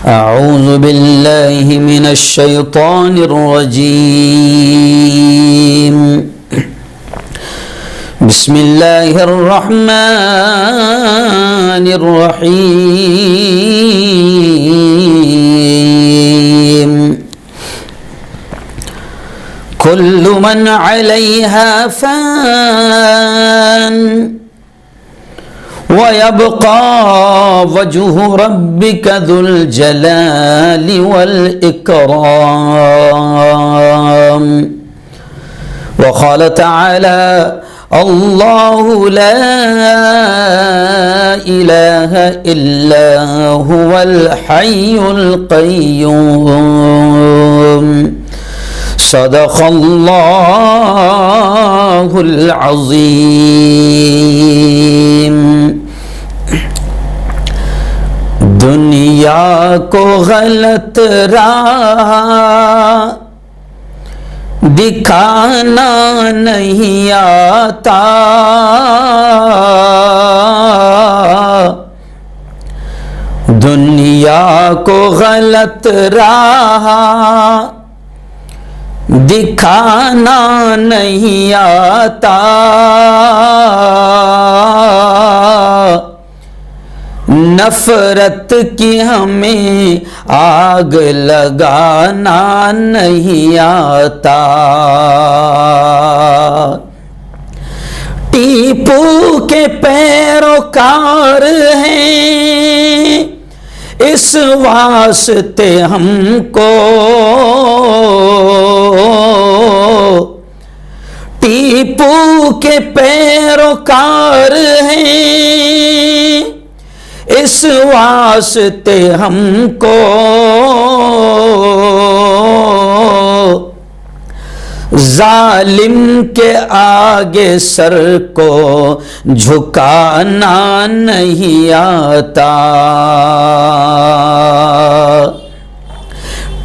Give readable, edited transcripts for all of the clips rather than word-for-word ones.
أعوذ بالله من الشيطان الرجيم. بسم الله الرحمن الرحيم. كل من عليها فان ويبقى وجه ربك ذو الجلال والإكرام. وقال تعالى: الله لا إله إلا هو الحي القيوم. صدق الله العظيم. دنیا کو غلط راہ دکھانا نہیں آتا، دنیا کو غلط راہ دکھانا نہیں آتا، نفرت کی ہمیں آگ لگانا نہیں آتا۔ ٹیپو کے پیروکار ہیں، اس واسطے ہم کو ٹیپو کے پیروکار ہیں، اس واسطے ہم کو ظالم کے آگے سر کو جھکانا نہیں آتا۔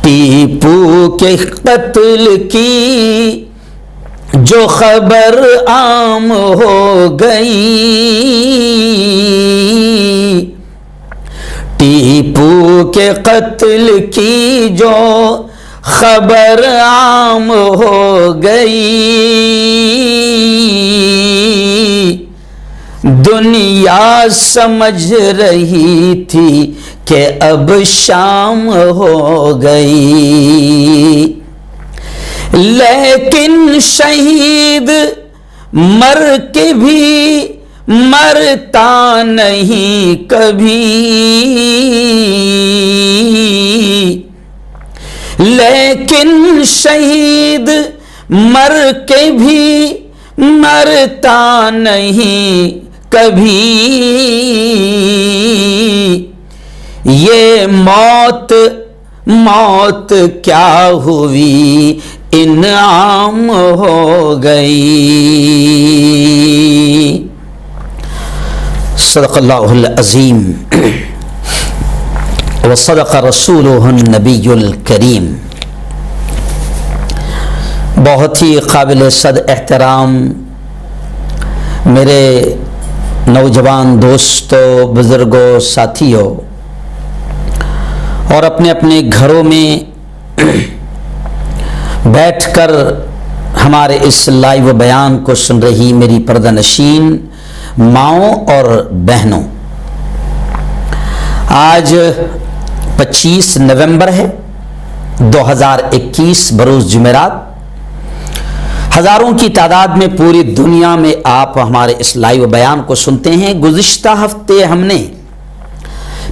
ٹیپو کے قتل کی جو خبر عام ہو گئی، ٹیپو کے قتل کی جو خبر عام ہو گئی، دنیا سمجھ رہی تھی کہ اب شام ہو گئی، لیکن شہید مر کے بھی مرتا نہیں کبھی، لیکن شہید مر کے بھی مرتا نہیں کبھی، یہ موت کیا ہوئی انعام ہو گئی۔ صدق اللہ العظیم وصدق رسولہ النبی الکریم۔ بہت ہی قابل صد احترام میرے نوجوان دوستوں، بزرگوں، ساتھیوں، اور اپنے اپنے گھروں میں بیٹھ کر ہمارے اس لائیو بیان کو سن رہی میری پردہ نشین ماؤں اور بہنوں، آج 25 نومبر ہے 2021 بروز جمعرات۔ ہزاروں کی تعداد میں پوری دنیا میں آپ ہمارے اس لائیو بیان کو سنتے ہیں۔ گزشتہ ہفتے ہم نے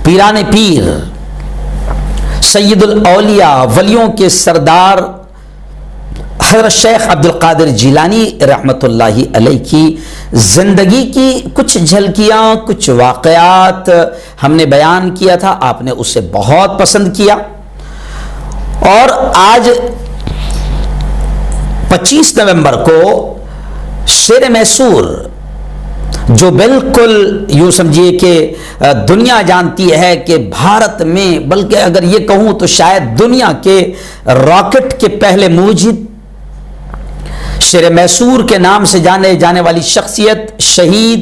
پیران پیر، سید الاولیاء، ولیوں کے سردار حضرت شیخ عبد القادر جیلانی رحمۃ اللہ علیہ کی زندگی کی کچھ جھلکیاں، کچھ واقعات ہم نے بیان کیا تھا، آپ نے اسے بہت پسند کیا، اور آج 25 نومبر کو شیر میسور، جو بالکل یوں سمجھیے کہ دنیا جانتی ہے کہ بھارت میں، بلکہ اگر یہ کہوں تو شاید دنیا کے راکٹ کے پہلے موجد، شیر میسور کے نام سے جانے والی شخصیت، شہید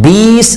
20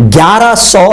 1163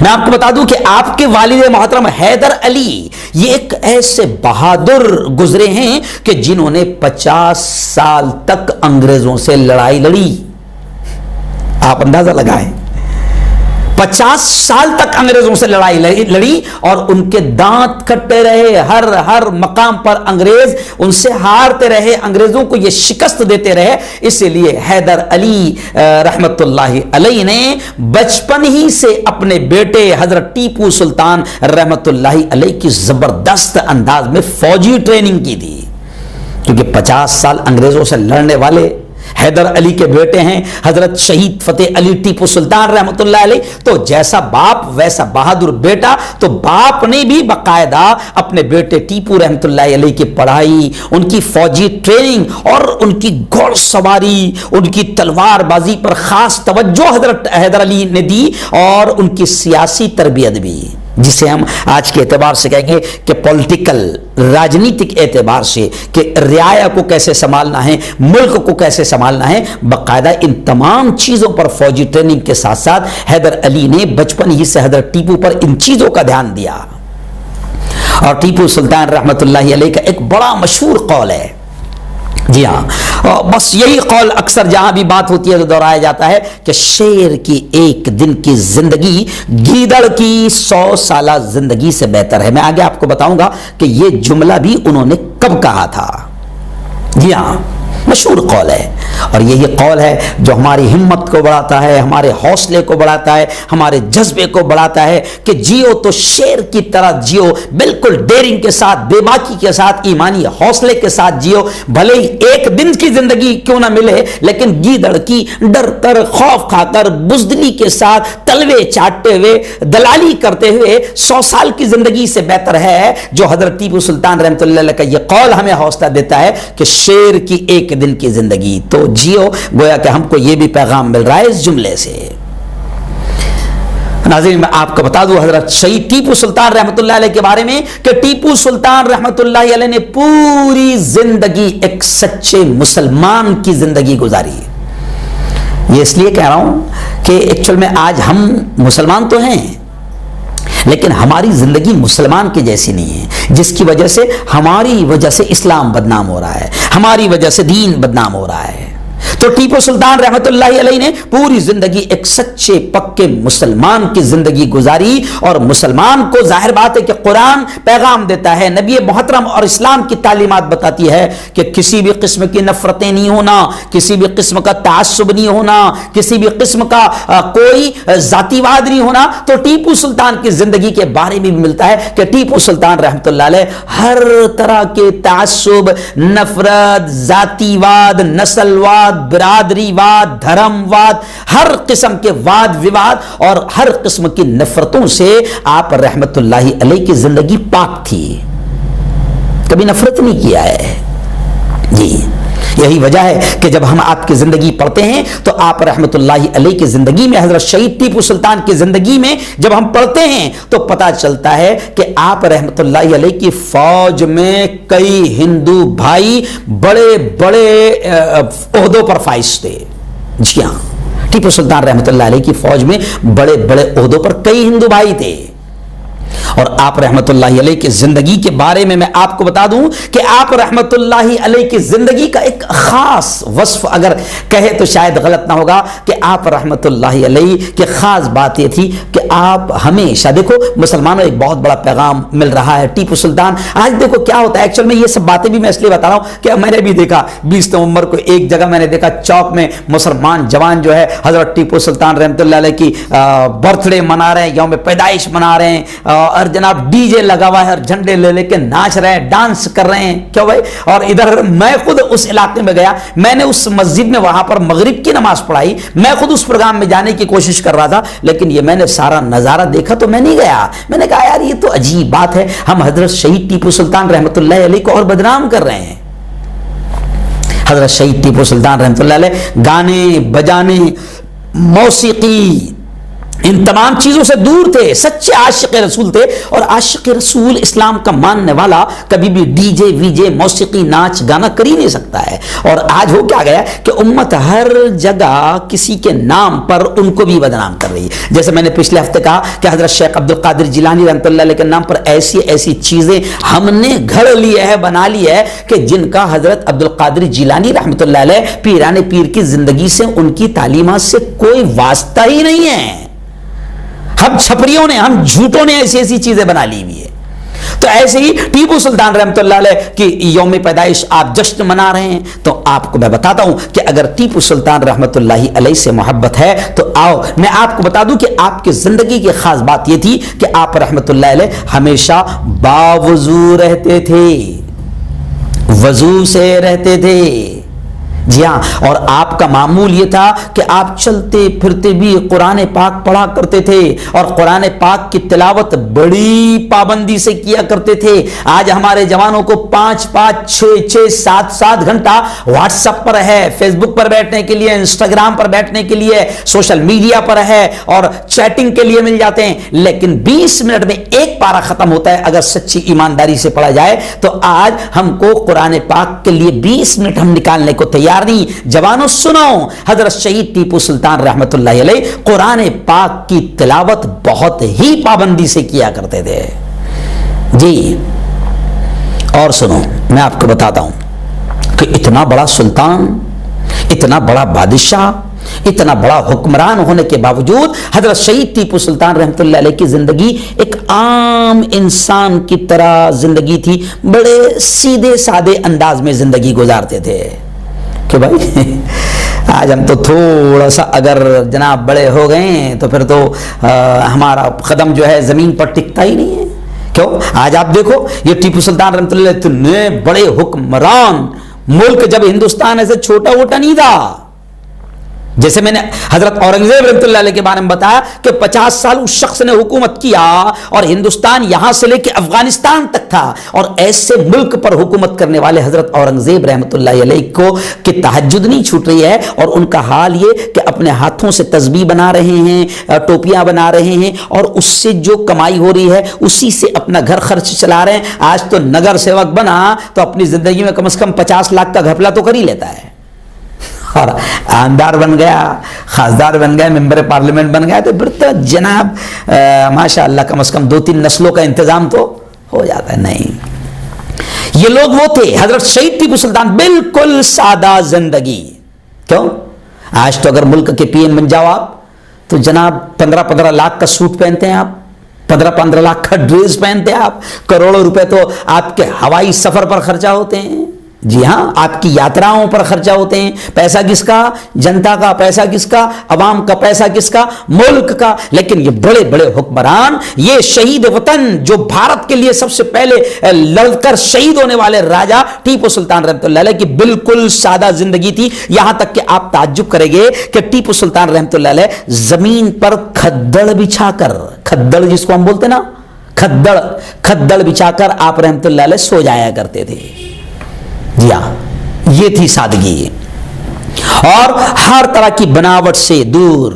میں آپ کو بتا دوں کہ آپ کے والد محترم حیدر علی یہ ایک ایسے بہادر گزرے ہیں کہ جنہوں نے 50 سال تک انگریزوں سے لڑائی لڑی. آپ اندازہ لگائیں, 50 سال تک انگریزوں سے لڑائی لڑی اور ان کے دانت کٹتے رہے. ہر مقام پر انگریز ان سے ہارتے رہے, انگریزوں کو یہ شکست دیتے رہے. اسی لیے حیدر علی رحمت اللہ علیہ نے بچپن ہی سے اپنے بیٹے حضرت ٹیپو سلطان رحمت اللہ علیہ کی زبردست انداز میں فوجی ٹریننگ کی تھی, کیونکہ 50 سال انگریزوں سے لڑنے والے حیدر علی کے بیٹے ہیں حضرت شہید فتح علی ٹیپو سلطان رحمت اللہ علیہ. تو جیسا باپ ویسا بہادر بیٹا. تو باپ نے بھی باقاعدہ اپنے بیٹے ٹیپو رحمت اللہ علیہ کی پڑھائی, ان کی فوجی ٹریننگ اور ان کی گھوڑ سواری, ان کی تلوار بازی پر خاص توجہ حضرت حیدر علی نے دی, اور ان کی سیاسی تربیت بھی, جسے ہم آج کے اعتبار سے کہیں گے کہ پولیٹیکل راجنیتک اعتبار سے کہ رعایا کو کیسے سنبھالنا ہے, ملک کو کیسے سنبھالنا ہے, باقاعدہ ان تمام چیزوں پر فوجی ٹریننگ کے ساتھ ساتھ حیدر علی نے بچپن ہی سے حضرت ٹیپو پر ان چیزوں کا دھیان دیا. اور ٹیپو سلطان رحمت اللہ علیہ کا ایک بڑا مشہور قول ہے, جی ہاں, بس یہی قول اکثر جہاں بھی بات ہوتی ہے تو دہرایا جاتا ہے کہ شیر کی ایک دن کی زندگی گیدڑ کی 100 سالہ زندگی سے بہتر ہے. میں آگے آپ کو بتاؤں گا کہ یہ جملہ بھی انہوں نے کب کہا تھا. جی ہاں, مشہور قول ہے, اور یہی قول ہے جو ہماری ہمت کو بڑھاتا ہے, ہمارے حوصلے کو بڑھاتا ہے, ہمارے جذبے کو بڑھاتا ہے کہ جیو تو شیر کی طرح جیو, بالکل ڈیرنگ کے ساتھ, بے باکی کے ساتھ, ایمانی حوصلے کے ساتھ جیو. بھلے ہی ایک دن کی زندگی کیوں نہ ملے, لیکن گیدڑ کی ڈر کر, خوف کھا کر, بزدلی کے ساتھ, تلوے چاٹتے ہوئے, دلالی کرتے ہوئے 100 سال کی زندگی سے بہتر ہے. جو حضرت ٹیپو سلطان رحمۃ اللہ علیہ کا یہ قول ہمیں حوصلہ دیتا ہے کہ شیر کی ایک دن کی زندگی تو جیو. گویا کہ ہم کو یہ بھی پیغام مل رہا ہے اس جملے سے. ناظرین, میں آپ کو بتا دوں حضرت شہید ٹیپو سلطان رحمت اللہ علیہ کے بارے میں کہ ٹیپو سلطان رحمت اللہ علیہ نے پوری زندگی ایک سچے مسلمان کی زندگی گزاری. یہ اس لیے کہہ رہا ہوں کہ ایکچوئل میں آج ہم مسلمان تو ہیں, لیکن ہماری زندگی مسلمان کی جیسی نہیں ہے, جس کی وجہ سے ہماری وجہ سے اسلام بدنام ہو رہا ہے, ہماری وجہ سے دین بدنام ہو رہا ہے. تو ٹیپو سلطان رحمت اللہ علیہ نے پوری زندگی ایک سچے پکے مسلمان کی زندگی گزاری. اور مسلمان کو ظاہر بات ہے کہ قرآن پیغام دیتا ہے, نبی محترم اور اسلام کی تعلیمات بتاتی ہے کہ کسی بھی قسم کی نفرتیں نہیں ہونا, کسی بھی قسم کا تعصب نہیں ہونا, کسی بھی قسم کا کوئی ذاتی واد نہیں ہونا. تو ٹیپو سلطان کی زندگی کے بارے میں بھی ملتا ہے کہ ٹیپو سلطان رحمت اللہ علیہ ہر طرح کے تعصب, نفرت, ذاتی واد, نسل واد, برادری واد, دھرم واد, ہر قسم کے واد وواد اور ہر قسم کی نفرتوں سے آپ رحمت اللہ علیہ کی زندگی پاک تھی, کبھی نفرت نہیں کیا ہے. جی یہی وجہ ہے کہ جب ہم آپ کی زندگی پڑھتے ہیں تو آپ رحمت اللہ علیہ کی زندگی میں, حضرت شہید ٹیپو سلطان کی زندگی میں جب ہم پڑھتے ہیں تو پتہ چلتا ہے کہ آپ رحمت اللہ علیہ کی فوج میں کئی ہندو بھائی بڑے بڑے عہدوں پر فائز تھے. جی ہاں, ٹیپو سلطان رحمت اللہ علیہ کی فوج میں بڑے بڑے عہدوں پر کئی ہندو بھائی تھے. اور آپ رحمت اللہ علیہ کی زندگی کے بارے میں آپ کو بتا دوں کہ آپ رحمت اللہ علیہ کی زندگی کا ایک خاص وصف اگر کہے تو شاید غلط نہ ہوگا کہ آپ رحمت اللہ علیہ کی خاص بات یہ تھی کہ آپ ہمیشہ, دیکھو مسلمانوں ایک بہت بڑا پیغام مل رہا ہے ٹیپو سلطان. آج دیکھو کیا ہوتا ہے, ایکچوئل میں یہ سب باتیں بھی میں اس لیے بتا رہا ہوں کہ میں نے بھی دیکھا 20 نومبر کو ایک جگہ میں نے دیکھا چوک میں مسلمان جوان جو ہے حضرت ٹیپو سلطان رحمت اللہ علیہ کی برتھ ڈے منا رہے ہیں, یوم پیدائش منا رہے ہیں, اور جناب ڈی جے لگا ہوا ہے اور جھنڈے لے لے کے ناچ رہے ہیں, ڈانس کر رہے ہیں. کیوں بھائی؟ اور ادھر میں خود اس علاقے میں گیا, میں نے اس مسجد میں وہاں پر مغرب کی نماز پڑھائی, میں خود اس پروگرام میں جانے کی کوشش کر رہا تھا, لیکن یہ میں نے سارا نظارہ دیکھا تو میں نہیں گیا. میں نے کہا یار یہ تو عجیب بات ہے, ہم حضرت شہید ٹیپو سلطان رحمت اللہ علیہ کو اور بدنام کر رہے ہیں. حضرت شہید ٹیپو سلطان رحمت اللہ علیہ گانے بجانے, موسیقی, ان تمام چیزوں سے دور تھے، سچے عاشق رسول تھے. اور عاشق رسول اسلام کا ماننے والا کبھی بھی ڈی جے وی جے موسیقی ناچ گانا کر ہی نہیں سکتا ہے. اور آج ہو کیا گیا کہ امت ہر جگہ کسی کے نام پر ان کو بھی بدنام کر رہی ہے. جیسے میں نے پچھلے ہفتے کہا کہ حضرت شیخ عبد القادر جیلانی رحمۃ اللہ علیہ کے نام پر ایسی ایسی چیزیں ہم نے گھڑ لی ہے، بنا لی ہے کہ جن کا حضرت عبد القادر جیلانی رحمۃ اللہ علیہ پیران پیر کی زندگی سے، ان کی تعلیمات سے کوئی واسطہ ہی نہیں ہے. ہم چھپریوں نے، ہم جھوٹوں نے ایسی ایسی چیزیں بنا لی ہوئی ہے. تو ایسے ہی ٹیپو سلطان رحمۃ اللہ علیہ کی یوم پیدائش آپ جشن منا رہے ہیں. تو آپ کو میں بتاتا ہوں کہ اگر ٹیپو سلطان رحمۃ اللہ علیہ سے محبت ہے تو آؤ میں آپ کو بتا دوں کہ آپ کی زندگی کی خاص بات یہ تھی کہ آپ رحمۃ اللہ علیہ ہمیشہ باوضو رہتے تھے، وضو سے رہتے تھے. جی ہاں، اور آپ کا معمول یہ تھا کہ آپ چلتے پھرتے بھی قرآن پاک پڑھا کرتے تھے اور قرآن پاک کی تلاوت بڑی پابندی سے کیا کرتے تھے. آج ہمارے جوانوں کو 5-5 6-6 7-7 گھنٹہ واٹس ایپ پر ہے، فیس بک پر بیٹھنے کے لیے، انسٹاگرام پر بیٹھنے کے لیے، سوشل میڈیا پر ہے اور چیٹنگ کے لیے مل جاتے ہیں. لیکن 20 منٹ میں ایک پارہ ختم ہوتا ہے اگر سچی ایمانداری سے پڑھا جائے. تو آج ہم کو قرآن پاک کے لیے 20 منٹ ہم نکالنے کو تیار نہیں. جوانوں سنو، حضرت شہید ٹیپو سلطان رحمت اللہ علیہ قرآن پاک کی تلاوت بہت ہی پابندی سے کیا کرتے تھے. جی اور سنو، میں آپ کو بتاتا ہوں کہ اتنا بڑا سلطان، اتنا بڑا بادشاہ، اتنا بڑا حکمران ہونے کے باوجود حضرت شہید ٹیپو سلطان رحمت اللہ علیہ کی زندگی ایک عام انسان کی طرح زندگی تھی. بڑے سیدھے سادے انداز میں زندگی گزارتے تھے کہ بھائی آج ہم تو تھوڑا سا اگر جناب بڑے ہو گئے تو پھر تو ہمارا قدم جو ہے زمین پر ٹکتا ہی نہیں ہے. کیوں؟ آج آپ دیکھو یہ ٹیپو سلطان رحمت اللہ علیہ اتنے بڑے حکمران، ملک جب ہندوستان ایسے چھوٹا موٹا نہیں تھا. جیسے میں نے حضرت اورنگزیب رحمت اللہ علیہ کے بارے میں بتایا کہ 50 سال اس شخص نے حکومت کیا اور ہندوستان یہاں سے لے کے افغانستان تک تھا. اور ایسے ملک پر حکومت کرنے والے حضرت اورنگزیب رحمت اللہ علیہ کو کہ تہجد نہیں چھوٹ رہی ہے اور ان کا حال یہ کہ اپنے ہاتھوں سے تسبیح بنا رہے ہیں، ٹوپیاں بنا رہے ہیں اور اس سے جو کمائی ہو رہی ہے اسی سے اپنا گھر خرچ چلا رہے ہیں. آج تو نگر سیوک بنا تو اپنی زندگی میں کم از کم 50 لاکھ کا گھپلا تو کر ہی لیتا ہے. اور آمدار بن گیا، خاصدار بن گیا، ممبر پارلیمنٹ بن گیا تو پھر تو جناب ماشاء اللہ کم از کم 2-3 نسلوں کا انتظام تو ہو جاتا ہے. نہیں، یہ لوگ وہ تھے. حضرت شہید ٹیپو سلطان بالکل سادہ زندگی. کیوں؟ آج تو اگر ملک کے پی ایم بن جاؤ آپ تو جناب 15-15 لاکھ کا سوٹ پہنتے ہیں آپ، 15-15 لاکھ کا ڈریس پہنتے ہیں آپ، کروڑوں روپے تو آپ کے ہوائی سفر پر خرچہ ہوتے ہیں. جی ہاں، آپ کی یاتراؤں پر خرچہ ہوتے ہیں. پیسہ کس کا؟ جنتا کا. پیسہ کس کا؟ عوام کا. پیسہ کس کا؟ ملک کا. لیکن یہ بڑے بڑے حکمران، یہ شہید وطن جو بھارت کے لیے سب سے پہلے لڑ کر شہید ہونے والے راجا ٹیپو سلطان رحمت اللہ علیہ کی بالکل سادہ زندگی تھی. یہاں تک کہ آپ تعجب کریں گے کہ ٹیپو سلطان رحمت اللہ علیہ زمین پر کھدڑ بچھا کر، کھدڑ جس کو ہم بولتے نا، کھدڑ بچھا کر آپ رحمت اللہ علیہ سو جایا کرتے تھے. جی ہاں، یہ تھی سادگی اور ہر طرح کی بناوٹ سے دور.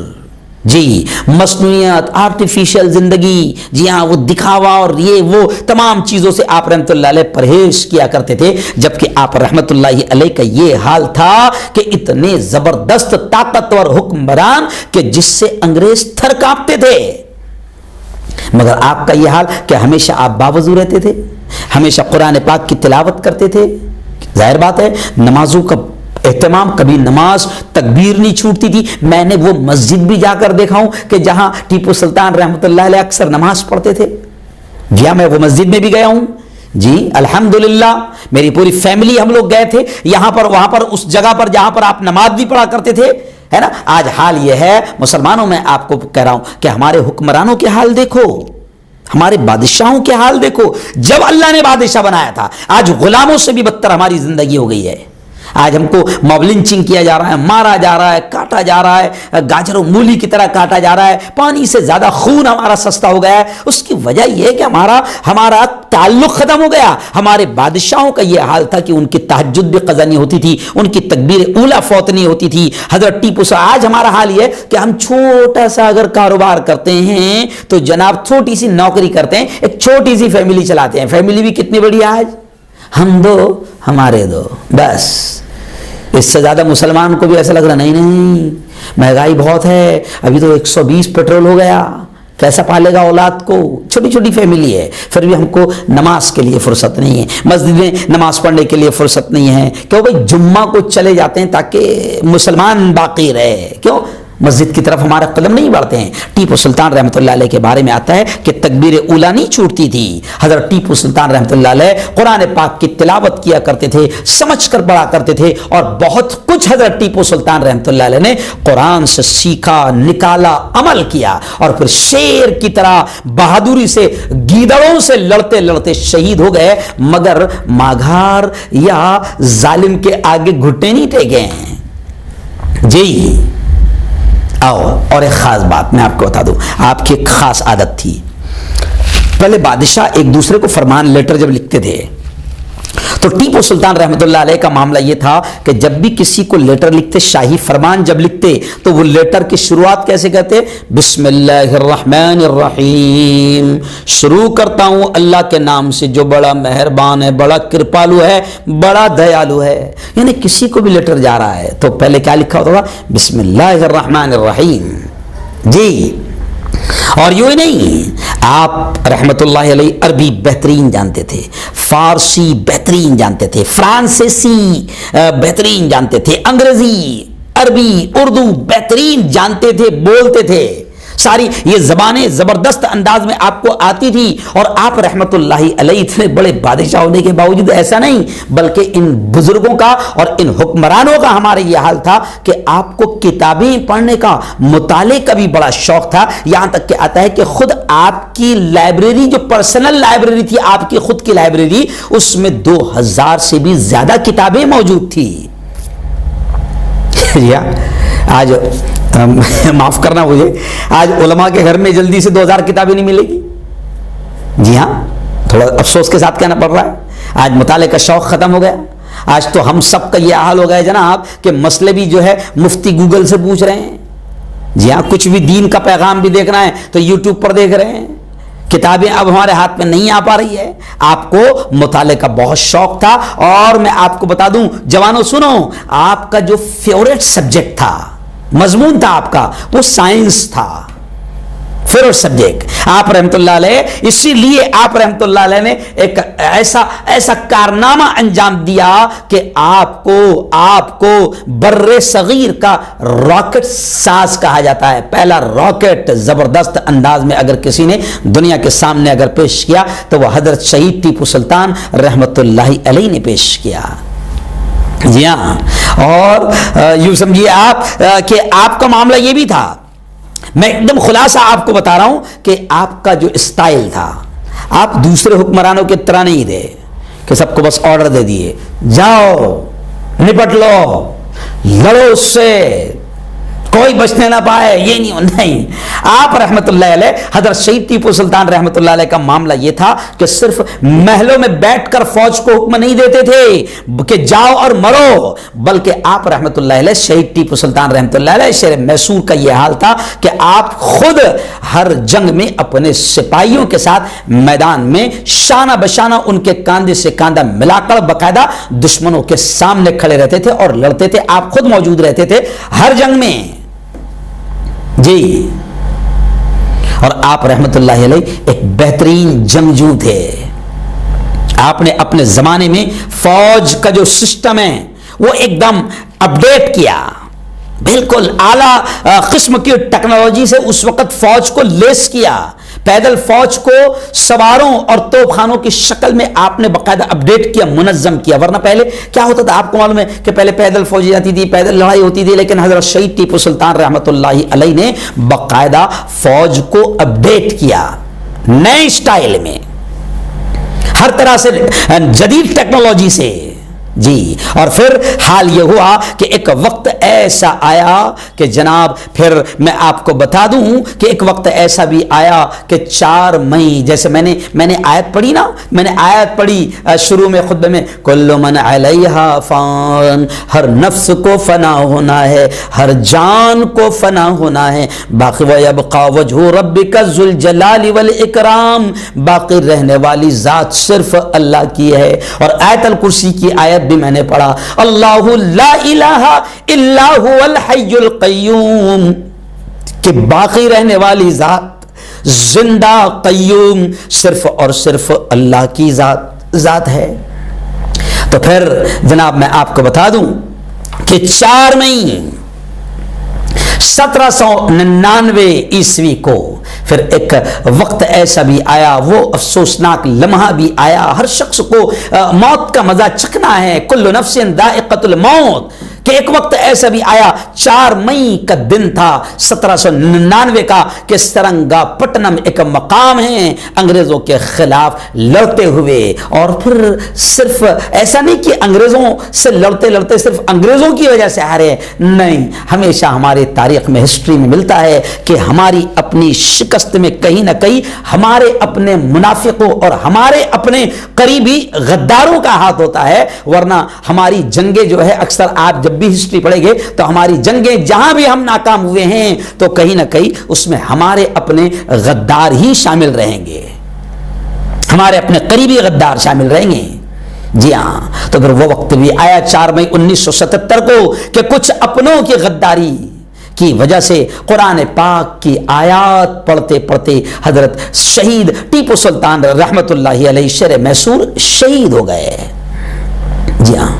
جی، مصنوعیت، آرٹیفیشل زندگی، جی ہاں وہ دکھاوا اور یہ وہ تمام چیزوں سے آپ رحمت اللہ علیہ پرہیز کیا کرتے تھے. جبکہ آپ رحمت اللہ علیہ کا یہ حال تھا کہ اتنے زبردست طاقتور حکمران کہ جس سے انگریز تھر کانپتے تھے. مگر آپ کا یہ حال کہ ہمیشہ آپ باوضو رہتے تھے، ہمیشہ قرآن پاک کی تلاوت کرتے تھے. ظاہر بات ہے نمازوں کا اہتمام، کبھی نماز تکبیر نہیں چھوٹتی تھی. میں نے وہ مسجد بھی جا کر دیکھا ہوں کہ جہاں ٹیپو سلطان رحمت اللہ علیہ اکثر نماز پڑھتے تھے. جی ہاں، میں وہ مسجد میں بھی گیا ہوں. جی الحمدللہ، میری پوری فیملی ہم لوگ گئے تھے یہاں پر، وہاں پر اس جگہ پر جہاں پر آپ نماز بھی پڑھا کرتے تھے، ہے نا. آج حال یہ ہے مسلمانوں، میں آپ کو کہہ رہا ہوں کہ ہمارے حکمرانوں کے حال دیکھو، ہمارے بادشاہوں کے حال دیکھو. جب اللہ نے بادشاہ بنایا تھا، آج غلاموں سے بھی بدتر ہماری زندگی ہو گئی ہے. آج ہم کو موب لنچنگ کیا جا رہا ہے، مارا جا رہا ہے، کاٹا جا رہا ہے، گاجر و مولی کی طرح کاٹا جا رہا ہے، پانی سے زیادہ خون ہمارا سستا ہو گیا ہے۔ اس کی وجہ یہ ہے کہ ہمارا تعلق ختم ہو گیا۔ ہمارے بادشاہوں کا یہ حال تھا کہ ان کی تہجد بھی قضا نہیں ہوتی تھی، ان کی تکبیر اولیٰ فوت نہیں ہوتی تھی۔ حضرت ٹیپو سے آج ہمارا حال یہ ہے کہ ہم چھوٹا سا اگر کاروبار کرتے ہیں تو جناب چھوٹی سی نوکری کرتے ہیں، ایک چھوٹی سی فیملی چلاتے ہیں۔ فیملی بھی کتنی بڑی ہے آج، ہم دو ہمارے دو، بس۔ اس سے زیادہ مسلمان کو بھی ایسا لگ رہا نہیں مہنگائی بہت ہے، ابھی تو 120 پیٹرول ہو گیا، کیسا پالے گا اولاد کو؟ چھوٹی چھوٹی فیملی ہے، پھر بھی ہم کو نماز کے لیے فرصت نہیں ہے، مسجد میں نماز پڑھنے کے لیے فرصت نہیں ہے۔ کیوں بھائی؟ جمعہ کو چلے جاتے ہیں تاکہ مسلمان باقی رہے، کیوں؟ مسجد کی طرف ہمارا قدم نہیں بڑھتے ہیں۔ ٹیپو سلطان رحمۃ اللہ علیہ کے بارے میں آتا ہے کہ تکبیر اولیٰ نہیں چھوٹتی تھی۔ حضرت ٹیپو سلطان رحمۃ اللہ علیہ قرآن پاک کی تلاوت کیا کرتے تھے، سمجھ کر پڑھا کرتے تھے، اور بہت کچھ حضرت ٹیپو سلطان رحمۃ اللہ علیہ نے قرآن سے سیکھا، نکالا، عمل کیا، اور پھر شیر کی طرح بہادری سے گیدڑوں سے لڑتے لڑتے شہید ہو گئے، مگر ماگھار یا ظالم کے آگے گھٹنے نہیں ٹیکے ہیں۔ جی آؤ، اور ایک خاص بات میں آپ کو بتا دوں، آپ کی ایک خاص عادت تھی۔ پہلے بادشاہ ایک دوسرے کو فرمان لیٹر جب لکھتے تھے تو ٹیپو سلطان رحمۃ اللہ علیہ کا معاملہ یہ تھا کہ جب بھی کسی کو لیٹر لکھتے، شاہی فرمان جب لکھتے، تو وہ لیٹر کی شروعات کیسے کرتے؟ بسم اللہ الرحمن الرحیم، شروع کرتا ہوں اللہ کے نام سے جو بڑا مہربان ہے، بڑا کرپالو ہے، بڑا دیالو ہے۔ یعنی کسی کو بھی لیٹر جا رہا ہے تو پہلے کیا لکھا ہوتا تھا؟ بسم اللہ الرحمن الرحیم۔ جی، اور یوں ہی نہیں، آپ رحمت اللہ علیہ عربی بہترین جانتے تھے، فارسی بہترین جانتے تھے، فرانسیسی بہترین جانتے تھے، انگریزی، عربی، اردو بہترین جانتے تھے، بولتے تھے۔ ساری یہ زبانیں زبردست انداز میں آپ کو آتی تھی، اور آپ رحمت اللہ علیہ اتنے بڑے بادشاہ ہونے کے باوجود ایسا نہیں، بلکہ ان بزرگوں کا اور ان حکمرانوں کا ہمارے یہ حال تھا کہ آپ کو کتابیں پڑھنے کا، مطالعے کا بھی بڑا شوق تھا، یہاں تک کہ آتا ہے کہ خود آپ کی لائبریری، جو پرسنل لائبریری تھی آپ کی خود کی لائبریری، اس میں 2000 سے بھی زیادہ کتابیں موجود تھی۔ آج معاف کرنا مجھے، آج علماء کے گھر میں جلدی سے 2000 کتابیں نہیں ملے گی۔ جی ہاں، تھوڑا افسوس کے ساتھ کہنا پڑ رہا ہے، آج مطالعے کا شوق ختم ہو گیا۔ آج تو ہم سب کا یہ حال ہو گیا جناب کہ مسئلے بھی جو ہے مفتی گوگل سے پوچھ رہے ہیں۔ جی ہاں، کچھ بھی دین کا پیغام بھی دیکھنا ہے تو یوٹیوب پر دیکھ رہے ہیں۔ کتابیں اب ہمارے ہاتھ میں نہیں آ پا رہی ہے۔ آپ کو مطالعے کا بہت شوق تھا، اور میں آپ کو بتا دوں جوانوں سنو، آپ کا جو فیورٹ سبجیکٹ تھا، مضمون تھا آپ کا، وہ سائنس تھا، فیورٹ سبجیکٹ آپ رحمت اللہ علیہ۔ اسی لیے آپ رحمت اللہ علیہ نے ایک ایسا کارنامہ انجام دیا کہ آپ کو بر صغیر کا راکٹ ساز کہا جاتا ہے۔ پہلا راکٹ زبردست انداز میں اگر کسی نے دنیا کے سامنے اگر پیش کیا تو وہ حضرت شہید ٹیپو سلطان رحمت اللہ علیہ نے پیش کیا۔ جی ہاں، اور یوں سمجھیے آپ کہ آپ کا معاملہ یہ بھی تھا، میں ایک دم خلاصہ آپ کو بتا رہا ہوں کہ آپ کا جو اسٹائل تھا، آپ دوسرے حکمرانوں کی طرح نہیں تھے کہ سب کو بس آرڈر دے دیے، جاؤ نپٹ لو، لڑو اس سے، کوئی بچنے نہ پائے، یہ نہیں۔ آپ رحمت اللہ علیہ، حضرت شہید ٹیپو سلطان رحمت اللہ علیہ کا معاملہ یہ تھا کہ صرف محلوں میں بیٹھ کر فوج کو حکم نہیں دیتے تھے کہ جاؤ اور مرو، بلکہ آپ رحمت اللہ علیہ، شہید ٹیپو سلطان رحمت اللہ علیہ شیر میسور کا یہ حال تھا کہ آپ خود ہر جنگ میں اپنے سپاہیوں کے ساتھ میدان میں شانہ بشانہ ان کے کاندھے سے کاندھا ملا کر باقاعدہ دشمنوں کے سامنے کھڑے رہتے تھے اور لڑتے تھے۔ آپ خود موجود رہتے تھے ہر جنگ میں۔ جی، اور آپ رحمت اللہ علیہ ایک بہترین جنگجو تھے۔ آپ نے اپنے زمانے میں فوج کا جو سسٹم ہے وہ ایک دم اپڈیٹ کیا، بالکل اعلیٰ قسم کی ٹیکنالوجی سے اس وقت فوج کو لیس کیا۔ پیدل فوج کو سواروں اور توپ خانوں کی شکل میں آپ نے باقاعدہ اپڈیٹ کیا، منظم کیا۔ ورنہ پہلے کیا ہوتا تھا آپ کو معلوم ہے کہ پہلے پیدل فوج جاتی تھی، پیدل لڑائی ہوتی تھی، لیکن حضرت شہید ٹیپو سلطان رحمت اللہ علیہ نے باقاعدہ فوج کو اپڈیٹ کیا نئے اسٹائل میں، ہر طرح سے جدید ٹیکنالوجی سے۔ جی، اور پھر حال یہ ہوا کہ ایک وقت ایسا آیا کہ جناب پھر میں آپ کو بتا دوں کہ ایک وقت ایسا بھی آیا کہ 4 مئی، جیسے میں نے آیت پڑھی نا، میں نے آیت پڑھی شروع میں خطبے میں، کل من علیہا فان، ہر نفس کو فنا ہونا ہے، ہر جان کو فنا ہونا ہے، باقی ویبقى وجہ ربک ذو الجلال والاکرام، باقی رہنے والی ذات صرف اللہ کی ہے۔ اور آیت الکرسی کی آیت بھی میں نے پڑھا، اللہ لا الہ الا هو الحی القیوم، کہ باقی رہنے والی ذات، زندہ قیوم صرف اور صرف اللہ کی ذات ہے۔ تو پھر جناب میں آپ کو بتا دوں کہ 4 مئی 1799 عیسوی کو پھر ایک وقت ایسا بھی آیا، وہ افسوسناک لمحہ بھی آیا، ہر شخص کو موت کا مزہ چکھنا ہے، کل نفس ذائقۃ الموت، کہ ایک وقت ایسا بھی آیا 4 مئی کا دن تھا 1799 کا، کہ سرنگا پٹنم ایک مقام ہے انگریزوں کے خلاف لڑتے ہوئے، اور پھر صرف ایسا نہیں کہ انگریزوں سے لڑتے لڑتے صرف انگریزوں کی وجہ سے ہارے، نہیں، ہمیشہ ہمارے تاریخ میں، ہسٹری میں ملتا ہے کہ ہماری اپنی شکست میں کہیں نہ کہیں ہمارے اپنے منافقوں اور ہمارے اپنے قریبی غداروں کا ہاتھ ہوتا ہے، ورنہ ہماری جنگیں جو ہے اکثر آپ جب بھی ہسٹری پڑھیں گے تو ہماری جنگیں جہاں بھی ہم ناکام ہوئے ہیں تو کہیں نہ کہیں اس میں ہمارے اپنے غدار ہی شامل رہیں گے، ہمارے اپنے قریبی غدار شامل رہیں گے۔ جی ہاں، تو پھر وہ وقت بھی آیا 4 مئی 1977 کو کہ کچھ اپنوں کی غداری کی وجہ سے قرآن پاک کی آیات پڑھتے پڑھتے حضرت شہید ٹیپو سلطان رحمت اللہ علیہ شرِ میسور شہید ہو گئے۔ جی ہاں،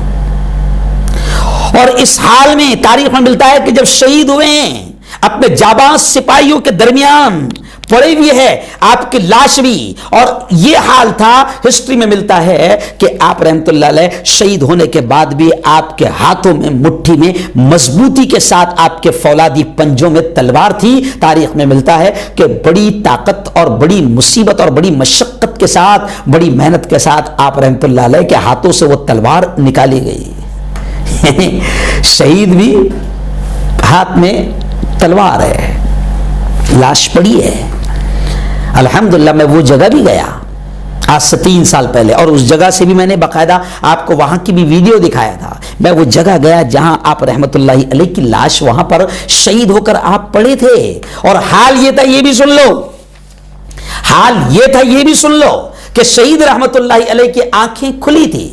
اور اس حال میں تاریخ میں ملتا ہے کہ جب شہید ہوئے ہیں اپنے جاباز سپاہیوں کے درمیان پڑے ہوئے ہے آپ کی لاش بھی، اور یہ حال تھا، ہسٹری میں ملتا ہے کہ آپ رحمت اللہ علیہ شہید ہونے کے بعد بھی آپ کے ہاتھوں میں، مٹھی میں مضبوطی کے ساتھ آپ کے فولادی پنجوں میں تلوار تھی۔ تاریخ میں ملتا ہے کہ بڑی طاقت اور بڑی مصیبت اور بڑی مشقت کے ساتھ، بڑی محنت کے ساتھ آپ رحمت اللہ علیہ کے ہاتھوں سے وہ تلوار نکالی گئی۔ شہید بھی ہاتھ میں تلوار ہے، لاش پڑی ہے۔ الحمدللہ میں وہ جگہ بھی گیا آج سے 3 سال پہلے، اور اس جگہ سے بھی میں نے باقاعدہ آپ کو وہاں کی بھی ویڈیو دکھایا تھا۔ میں وہ جگہ گیا جہاں آپ رحمت اللہ علیہ کی لاش وہاں پر شہید ہو کر آپ پڑے تھے، اور حال یہ تھا، یہ بھی سن لو، حال یہ تھا، یہ بھی سن لو کہ شہید رحمت اللہ علیہ کی آنکھیں کھلی تھی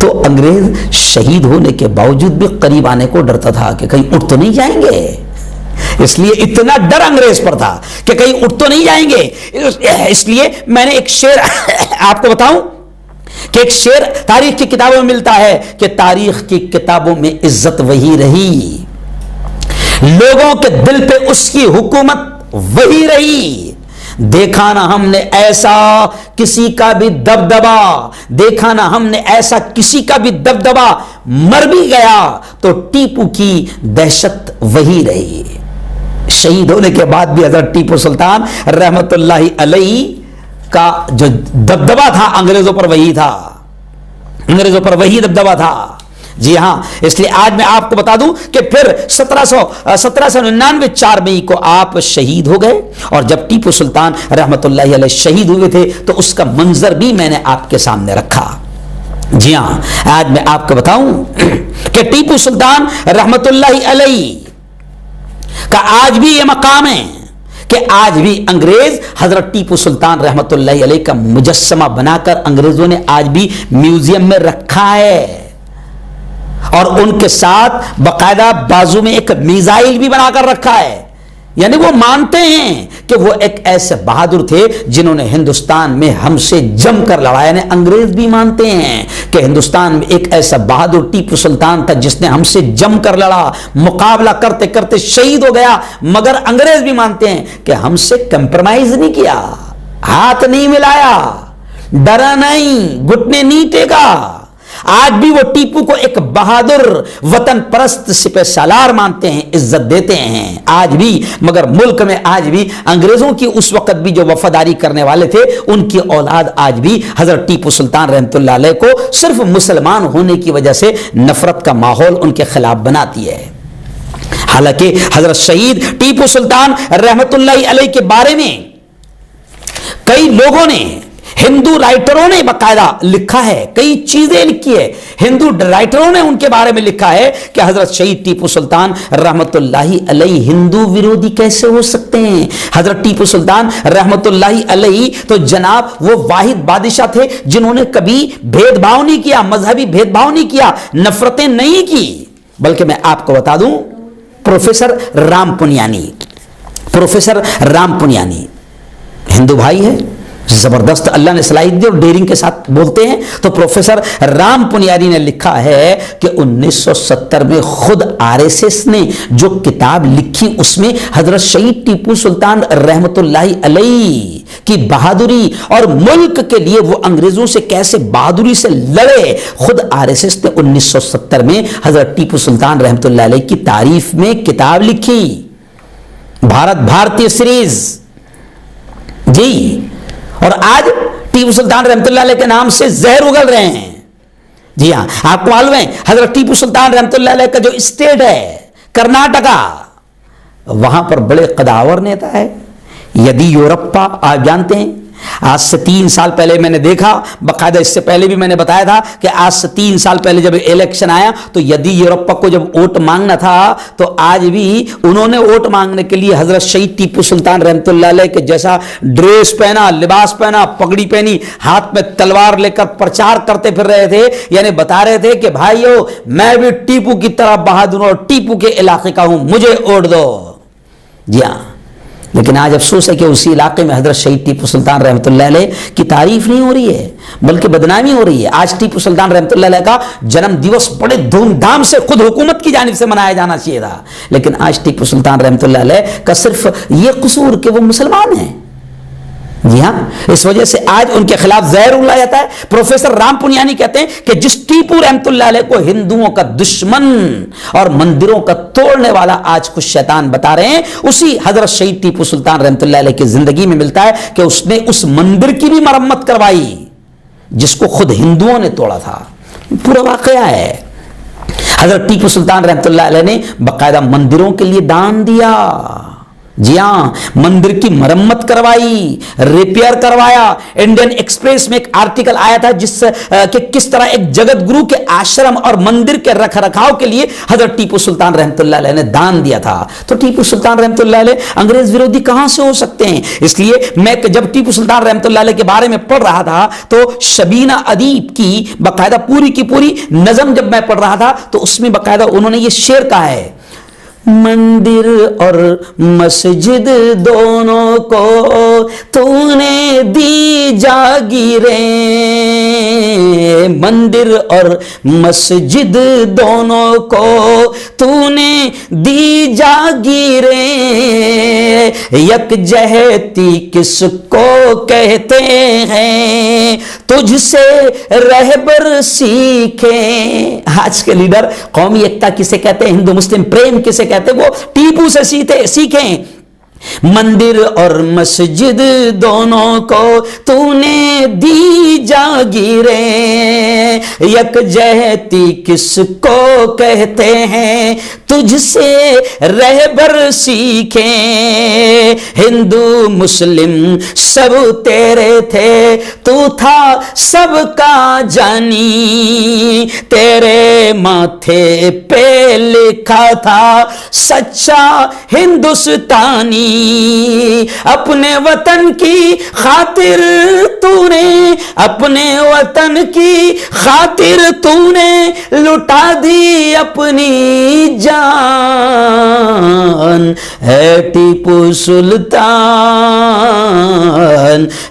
تو انگریز شہید ہونے کے باوجود بھی قریب آنے کو ڈرتا تھا کہ کہیں اٹھ تو نہیں جائیں گے، اس لیے اتنا ڈر انگریز پر تھا کہ کہیں اٹھ تو نہیں جائیں گے۔ اس لیے میں نے ایک شعر آپ کو بتاؤں کہ ایک شعر تاریخ کی کتابوں میں ملتا ہے کہ تاریخ کی کتابوں میں عزت وہی رہی، لوگوں کے دل پہ اس کی حکومت وہی رہی، دیکھا نہ ہم نے ایسا کسی کا بھی دبدبا، دیکھا نہ ہم نے ایسا کسی کا بھی دبدبا، مر بھی گیا تو ٹیپو کی دہشت وہی رہی۔ شہید ہونے کے بعد بھی حضرت ٹیپو سلطان رحمت اللہ علیہ کا جو دبدبا تھا انگریزوں پر وہی تھا، انگریزوں پر وہی دبدبا تھا۔ جی ہاں، اس لیے آج میں آپ کو بتا دوں کہ پھر 1799 4 مئی کو آپ شہید ہو گئے، اور جب ٹیپو سلطان رحمت اللہ علیہ شہید ہوئے تھے تو اس کا منظر بھی میں نے آپ کے سامنے رکھا۔ جی ہاں، آج میں آپ کو بتاؤں کہ ٹیپو سلطان رحمت اللہ علیہ کا آج بھی یہ مقام ہے کہ آج بھی انگریز حضرت ٹیپو سلطان رحمت اللہ علیہ کا مجسمہ بنا کر انگریزوں نے آج بھی میوزیم میں رکھا ہے، اور ان کے ساتھ باقاعدہ بازو میں ایک میزائل بھی بنا کر رکھا ہے، یعنی وہ مانتے ہیں کہ وہ ایک ایسے بہادر تھے جنہوں نے ہندوستان میں ہم سے جم کر لڑا، یعنی انگریز بھی مانتے ہیں کہ ہندوستان میں ایک ایسا بہادر ٹیپو سلطان تھا جس نے ہم سے جم کر لڑا، مقابلہ کرتے کرتے شہید ہو گیا، مگر انگریز بھی مانتے ہیں کہ ہم سے کمپرومائز نہیں کیا، ہاتھ نہیں ملایا، ڈرا نہیں، گھٹنے نہیں ٹیکا، آج بھی وہ ٹیپو کو ایک بہادر وطن پرست سپہ سالار مانتے ہیں، عزت دیتے ہیں آج بھی، مگر ملک میں آج بھی انگریزوں کی اس وقت بھی جو وفاداری کرنے والے تھے ان کی اولاد آج بھی حضرت ٹیپو سلطان رحمۃ اللہ علیہ کو صرف مسلمان ہونے کی وجہ سے نفرت کا ماحول ان کے خلاف بناتی ہے۔ حالانکہ حضرت شہید ٹیپو سلطان رحمۃ اللہ علیہ کے بارے میں کئی لوگوں نے، ہندو رائٹروں نے باقاعدہ لکھا ہے، کئی چیزیں لکھی ہے، ہندو رائٹروں نے ان کے بارے میں لکھا ہے کہ حضرت شہید ٹیپو سلطان رحمۃ اللہ علیہ ہندو ویرودھی کیسے ہو سکتے ہیں۔ حضرت ٹیپو سلطان رحمۃ اللہ علیہ تو جناب وہ واحد بادشاہ تھے جنہوں نے کبھی بھید بھاؤ نہیں کیا، مذہبی بھید بھاؤ نہیں کیا، نفرتیں نہیں کی، بلکہ میں آپ کو بتا دوں پروفیسر رام پنیانی ہندو بھائی ہے، زبردست اللہ نے صلاحیت دی اور ڈیرنگ کے ساتھ بولتے ہیں، تو پروفیسر رام پنیاری نے لکھا ہے کہ 1970 میں خود آر ایس ایس نے جو کتاب لکھی اس میں حضرت شہید ٹیپو سلطان رحمۃ اللہ علیہ کی بہادری اور ملک کے لیے وہ انگریزوں سے کیسے بہادری سے لڑے، خود آر ایس ایس نے 1970 میں حضرت ٹیپو سلطان رحمۃ اللہ علیہ کی تعریف میں کتاب لکھی، بھارت بھارتی سیریز جی۔ اور آج ٹیپو سلطان رحمۃ اللہ علیہ کے نام سے زہر اگل رہے ہیں۔ جی ہاں، آپ کو معلوم ہے حضرت ٹیپو سلطان رحمۃ اللہ علیہ کا جو اسٹیٹ ہے کرناٹکا، وہاں پر بڑے قداور نیتا ہے یدیورپا، آپ جانتے ہیں۔ آج سے 3 سال پہلے میں نے دیکھا، باقاعدہ اس سے پہلے بھی میں نے بتایا تھا کہ آج سے 3 سال پہلے جب الیکشن آیا تو یدیورپا کو جب ووٹ مانگنا تھا تو آج بھی انہوں نے ووٹ مانگنے کے لیے حضرت شہید ٹیپو سلطان رحمۃ اللہ علیہ کے جیسا ڈریس پہنا، لباس پہنا، پگڑی پہنی، ہاتھ میں تلوار لے کر پرچار کرتے پھر رہے تھے، یعنی بتا رہے تھے کہ بھائیو میں بھی ٹیپو کی طرح بہادر اور ٹیپو کے علاقے کا ہوں، مجھے ووٹ دو۔ جی ہاں، لیکن آج افسوس ہے کہ اسی علاقے میں حضرت شہید ٹیپو سلطان رحمۃ اللہ علیہ کی تعریف نہیں ہو رہی ہے بلکہ بدنامی ہو رہی ہے۔ آج ٹیپو سلطان رحمۃ اللہ علیہ کا جنم دیوس بڑے دھوم دھام سے خود حکومت کی جانب سے منایا جانا چاہیے تھا، لیکن آج ٹیپو سلطان رحمۃ اللہ علیہ کا صرف یہ قصور کہ وہ مسلمان ہیں۔ جی ہاں، اس وجہ سے آج ان کے خلاف زہر اگلا جاتا ہے۔ پروفیسر رام پنیانی کہتے ہیں کہ جس ٹیپو رحمۃ اللہ علیہ کو ہندوؤں کا دشمن اور مندروں کا توڑنے والا آج کچھ شیطان بتا رہے ہیں، اسی حضرت شہید ٹیپو سلطان رحمۃ اللہ علیہ کی زندگی میں ملتا ہے کہ اس نے اس مندر کی بھی مرمت کروائی جس کو خود ہندوؤں نے توڑا تھا۔ پورا واقعہ ہے۔ حضرت ٹیپو سلطان رحمۃ اللہ علیہ نے باقاعدہ مندروں کے لیے دان دیا، جی ہاں، مندر کی مرمت کروائی، ریپیئر کروایا۔ انڈین ایکسپریس میں ایک آرٹیکل آیا تھا جس کہ کس طرح ایک جگت گرو کے آشرم اور مندر کے رکھ رکھاؤ کے لیے حضرت ٹیپو سلطان رحمۃ اللہ علیہ نے دان دیا تھا۔ تو ٹیپو سلطان رحمۃ اللہ علیہ انگریز ویرودھی کہاں سے ہو سکتے ہیں؟ اس لیے میں جب ٹیپو سلطان رحمۃ اللہ علیہ کے بارے میں پڑھ رہا تھا تو شبینہ ادیب کی باقاعدہ پوری کی پوری نظم جب میں پڑھ رہا تھا تو اس میں باقاعدہ انہوں نے یہ شعر کہا ہے، مندر اور مسجد دونوں کو تو نے دی جاگیریں، مندر اور مسجد دونوں کو تو نے دی جاگیریں، یکجہتی کس کو کہتے ہیں تجھ سے رہبر سیکھیں۔ آج کے لیڈر قومی ایکتا کسے کہتے ہیں، ہندو مسلم پریم کسے کہتے ہیں، وہ ٹیپو سے سیکھیں۔ مندر اور مسجد دونوں کو تو نے دی جاگیریں، یکجہتی کس کو کہتے ہیں تجھ سے رہبر سیکھیں، ہندو مسلم سب تیرے تھے تو تھا سب کا جانی، تیرے ماتھے پہ لکھا تھا سچا ہندوستانی، اپنے وطن کی خاطر تو نے، اپنے وطن کی خاطر تو نے لٹا دی اپنی جان، اے ٹیپو سلطان،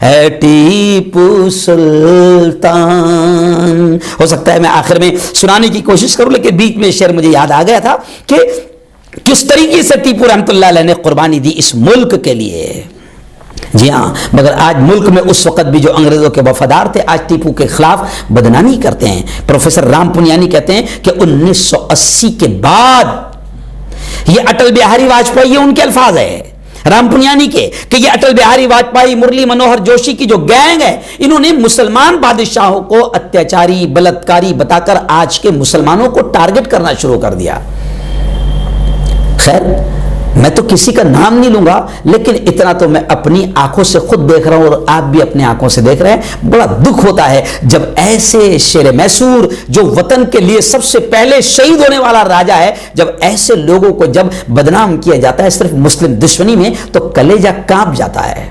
اے ٹیپو سلطان۔ ہو سکتا ہے میں آخر میں سنانے کی کوشش کروں لیکن بیچ میں شعر مجھے یاد آ گیا تھا کہ کس طریقے سے ٹیپو رحمۃ اللہ علیہ نے قربانی دی اس ملک کے لیے۔ جی ہاں، مگر آج ملک میں اس وقت بھی جو انگریزوں کے وفادار تھے آج ٹیپو کے خلاف بدنامی کرتے ہیں۔ پروفیسر رام پنیانی کہتے ہیں کہ 1980 کے بعد یہ اٹل بہاری واجپئی، یہ ان کے الفاظ ہے رام پنیانی کے، کہ یہ اٹل بہاری واجپئی، مرلی منوہر جوشی کی جو گینگ ہے، انہوں نے مسلمان بادشاہوں کو اتیاچاری بلاتکاری بتا کر آج کے مسلمانوں کو ٹارگٹ کرنا شروع کر دیا۔ خیر، میں تو کسی کا نام نہیں لوں گا، لیکن اتنا تو میں اپنی آنکھوں سے خود دیکھ رہا ہوں اور آپ بھی اپنی آنکھوں سے دیکھ رہے ہیں۔ بڑا دکھ ہوتا ہے جب ایسے شیر میسور جو وطن کے لیے سب سے پہلے شہید ہونے والا راجا ہے، جب ایسے لوگوں کو جب بدنام کیا جاتا ہے صرف مسلم دشمنی میں، تو کلیجہ کانپ جاتا ہے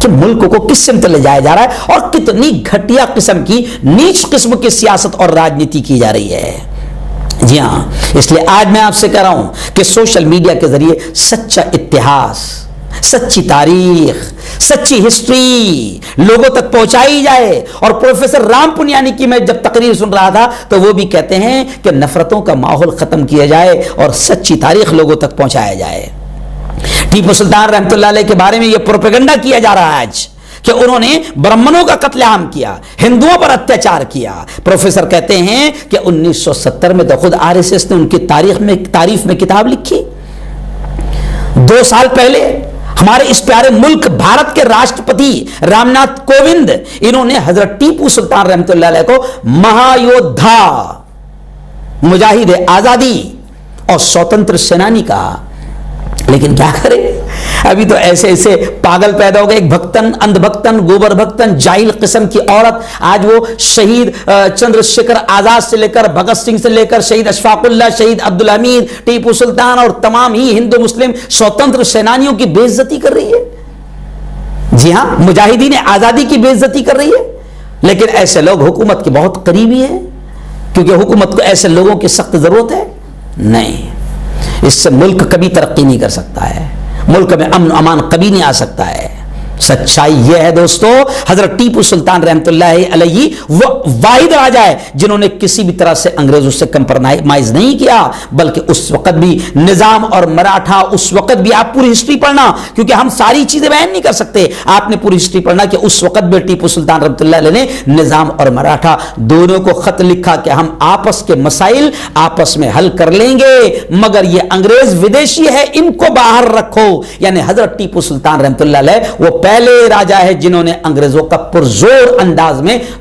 کہ ملک کو کس سمت لے جایا جا رہا ہے اور کتنی گھٹیا قسم کی، نیچ قسم کی سیاست اور راجنیتی کی جا رہی ہے۔ جی ہاں، اس لیے آج میں آپ سے کہہ رہا ہوں کہ سوشل میڈیا کے ذریعے سچا اتہاس، سچی تاریخ، سچی ہسٹری لوگوں تک پہنچائی جائے۔ اور پروفیسر رام پنیانی کی میں جب تقریر سن رہا تھا تو وہ بھی کہتے ہیں کہ نفرتوں کا ماحول ختم کیا جائے اور سچی تاریخ لوگوں تک پہنچایا جائے۔ ٹیپو سلطان رحمۃ اللہ علیہ کے بارے میں یہ پروپیگنڈا کیا جا رہا ہے آج کہ انہوں نے برہمنوں کا قتل عام کیا، ہندوؤں پر اتیاچار کیا۔ پروفیسر کہتے ہیں کہ 1970 میں تو خود RSS نے ان کی تعریف میں کتاب لکھی۔ 2 سال پہلے ہمارے اس پیارے ملک بھارت کے راشٹرپتی رام ناتھ کووند، انہوں نے حضرت ٹیپو سلطان رحمۃ اللہ علیہ کو مہایودھا، مجاہد آزادی اور سوتنتر سینانی کہا۔ لیکن کیا کرے، ابھی تو ایسے ایسے پاگل پیدا ہو گئے، ایک بھکتن، اندھ بھکتن، گوبر بھکتن، جاہل قسم کی عورت آج وہ شہید چندر شیکھر آزاد سے لے کر بھگت سنگھ سے لے کر شہید اشفاق اللہ، شہید عبدالحمید، ٹیپو سلطان اور تمام ہی ہندو مسلم سوتنتر سینانیوں کی بے عزتی کر رہی ہے۔ جی ہاں، مجاہدین آزادی کی بے عزتی کر رہی ہے۔ لیکن ایسے لوگ حکومت کے بہت قریبی ہیں، کیونکہ حکومت کو ایسے لوگوں کی سخت ضرورت ہے۔ نہیں، اس سے ملک کبھی ترقی نہیں کر سکتا ہے، ملک میں امن و امان کبھی نہیں آ سکتا ہے۔ سچائی یہ ہے دوستو، حضرت ٹیپو سلطان رحمۃ اللہ علیہ وہ واحد راجا ہے جنہوں نے کسی بھی طرح سے انگریزوں سے کمپرمائز نہیں کیا، بلکہ اس وقت بھی نظام اور مراٹھا، اس وقت بھی آپ پوری ہسٹری پڑھنا، کیونکہ ہم ساری چیزیں بیان نہیں کر سکتے، آپ نے پوری ہسٹری پڑھنا کہ اس وقت بھی ٹیپو سلطان رحمۃ اللہ علیہ نے نظام اور مراٹھا دونوں کو خط لکھا کہ ہم آپس کے مسائل آپس میں حل کر لیں گے، مگر یہ انگریز ودیشی ہے، ان کو باہر رکھو۔ یعنی حضرت ٹیپو سلطان رحمۃ اللہ علیہ وہ پہلے راجا ہے جنہوں نے انگریزوں کا پرزور انداز میں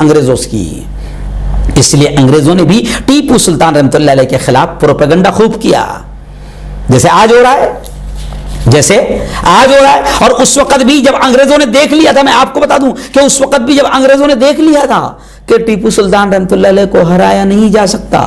انگریزوں کی۔ اس لیے انگریزوں نے بھی ٹیپو سلطان رحمۃ اللہ علیہ کے خلاف پروپیگنڈا خوب کیا، جیسے آج ہو رہا ہے۔ اور اس وقت بھی جب انگریزوں نے دیکھ لیا تھا، میں آپ کو بتا دوں کہ اس وقت بھی جب انگریزوں نے دیکھ لیا تھا کہ ٹیپو سلطان رحمۃ اللہ علیہ کو ہرایا نہیں جا سکتا،